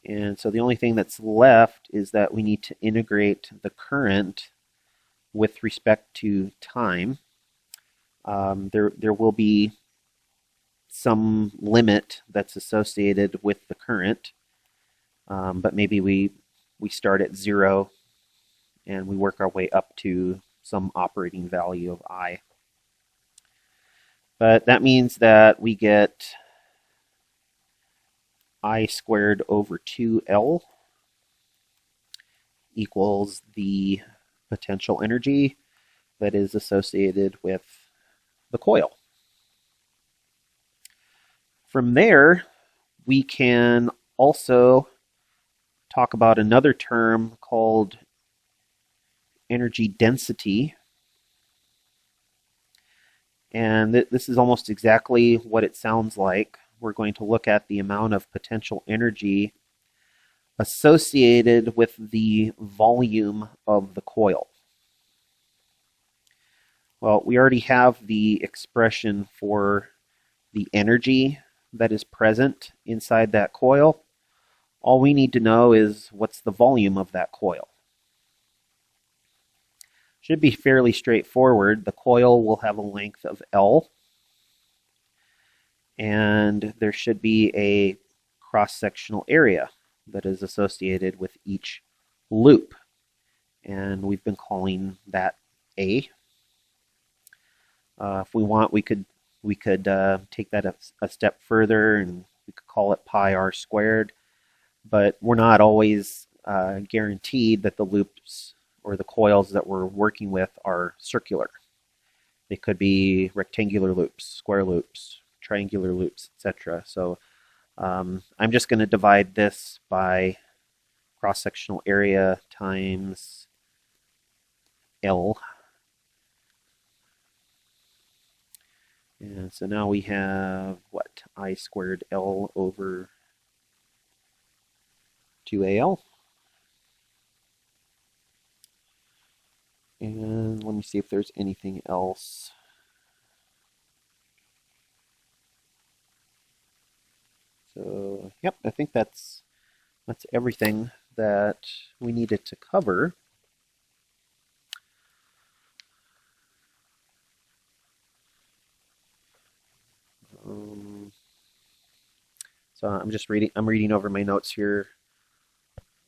[SPEAKER 1] And so the only thing that's left is that we need to integrate the current with respect to time. There will be some limit that's associated with the current, but maybe we start at 0 and we work our way up to some operating value of I. But that means that we get I squared over 2L equals the potential energy that is associated with the coil. From there, we can also talk about another term called energy density. And this is almost exactly what it sounds like. We're going to look at the amount of potential energy associated with the volume of the coil. Well, we already have the expression for the energy that is present inside that coil. All we need to know is what's the volume of that coil. Should be fairly straightforward. The coil will have a length of L, and there should be a cross-sectional area that is associated with each loop, and we've been calling that A. If we want, we could take that a step further, and we could call it pi r squared, but we're not always guaranteed that the loops or the coils that we're working with are circular. They could be rectangular loops, square loops, triangular loops, etc. So I'm just going to divide this by cross-sectional area times L. And so now we have, what, I squared L over 2AL. And let me see if there's anything else. So, yep, I think that's everything that we needed to cover. So I'm reading over my notes here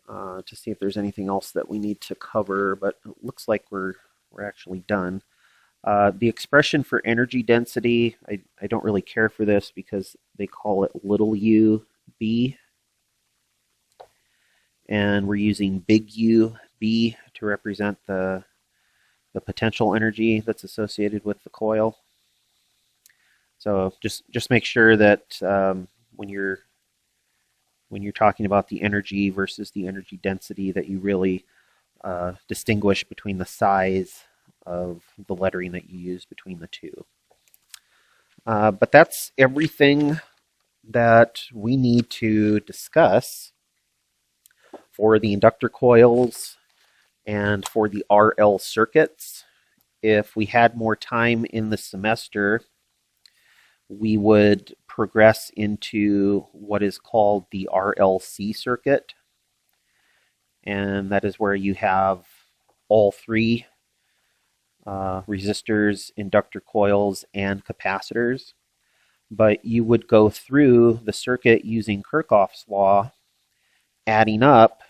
[SPEAKER 1] to see if there's anything else that we need to cover, but it looks like we're actually done. The expression for energy density, I don't really care for this because they call it little u B, and we're using big U B to represent the potential energy that's associated with the coil. So just make sure that when you're talking about the energy versus the energy density, that you really distinguish between the size of the lettering that you use between the two. But that's everything that we need to discuss for the inductor coils and for the RL circuits. If we had more time in the semester, we would progress into what is called the RLC circuit. And that is where you have all three resistors, inductor coils, and capacitors. But you would go through the circuit using Kirchhoff's law, adding up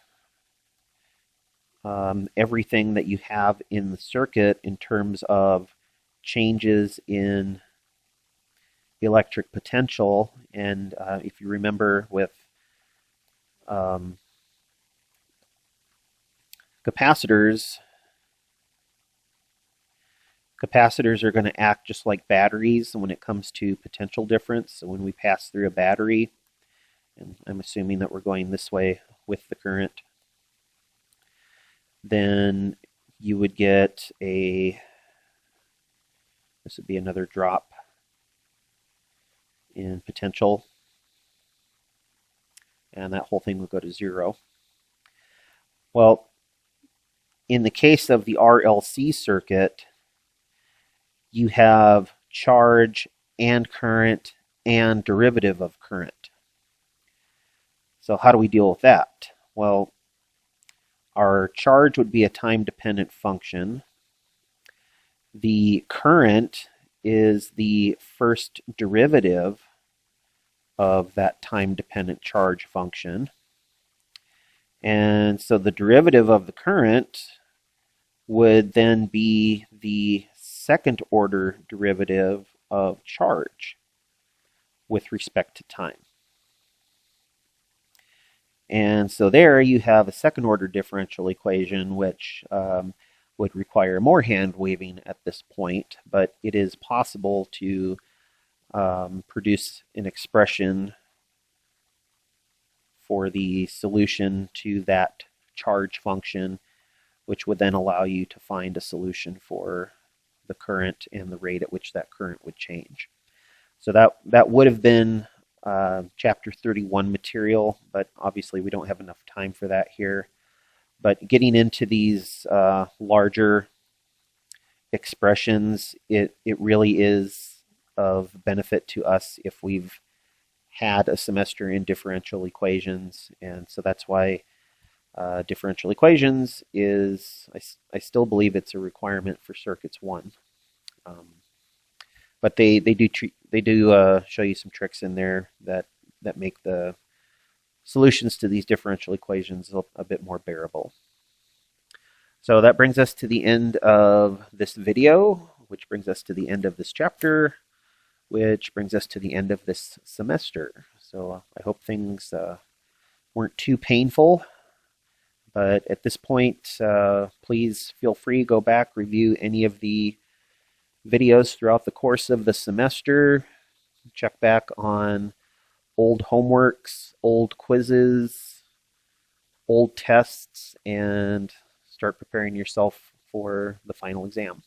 [SPEAKER 1] everything that you have in the circuit in terms of changes in electric potential. And if you remember with capacitors are going to act just like batteries when it comes to potential difference. So when we pass through a battery, and I'm assuming that we're going this way with the current, then you would get this would be another drop in potential, and that whole thing would go to zero. Well, in the case of the RLC circuit, you have charge and current and derivative of current. So how do we deal with that? Well, our charge would be a time-dependent function. The current is the first derivative of that time-dependent charge function. And so the derivative of the current would then be the second order derivative of charge with respect to time. And so there you have a second order differential equation, which would require more hand waving at this point, but it is possible to produce an expression for the solution to that charge function, which would then allow you to find a solution for the current and the rate at which that current would change. So that would have been chapter 31 material, but obviously we don't have enough time for that here. But getting into these larger expressions, it really is of benefit to us if we've had a semester in differential equations, and so that's why differential equations is, I still believe it's a requirement for Circuits 1. But they do show you some tricks in there that make the solutions to these differential equations a bit more bearable. So that brings us to the end of this video, which brings us to the end of this chapter, which brings us to the end of this semester. So I hope things weren't too painful. But at this point, please feel free to go back, review any of the videos throughout the course of the semester. Check back on old homeworks, old quizzes, old tests, and start preparing yourself for the final exam.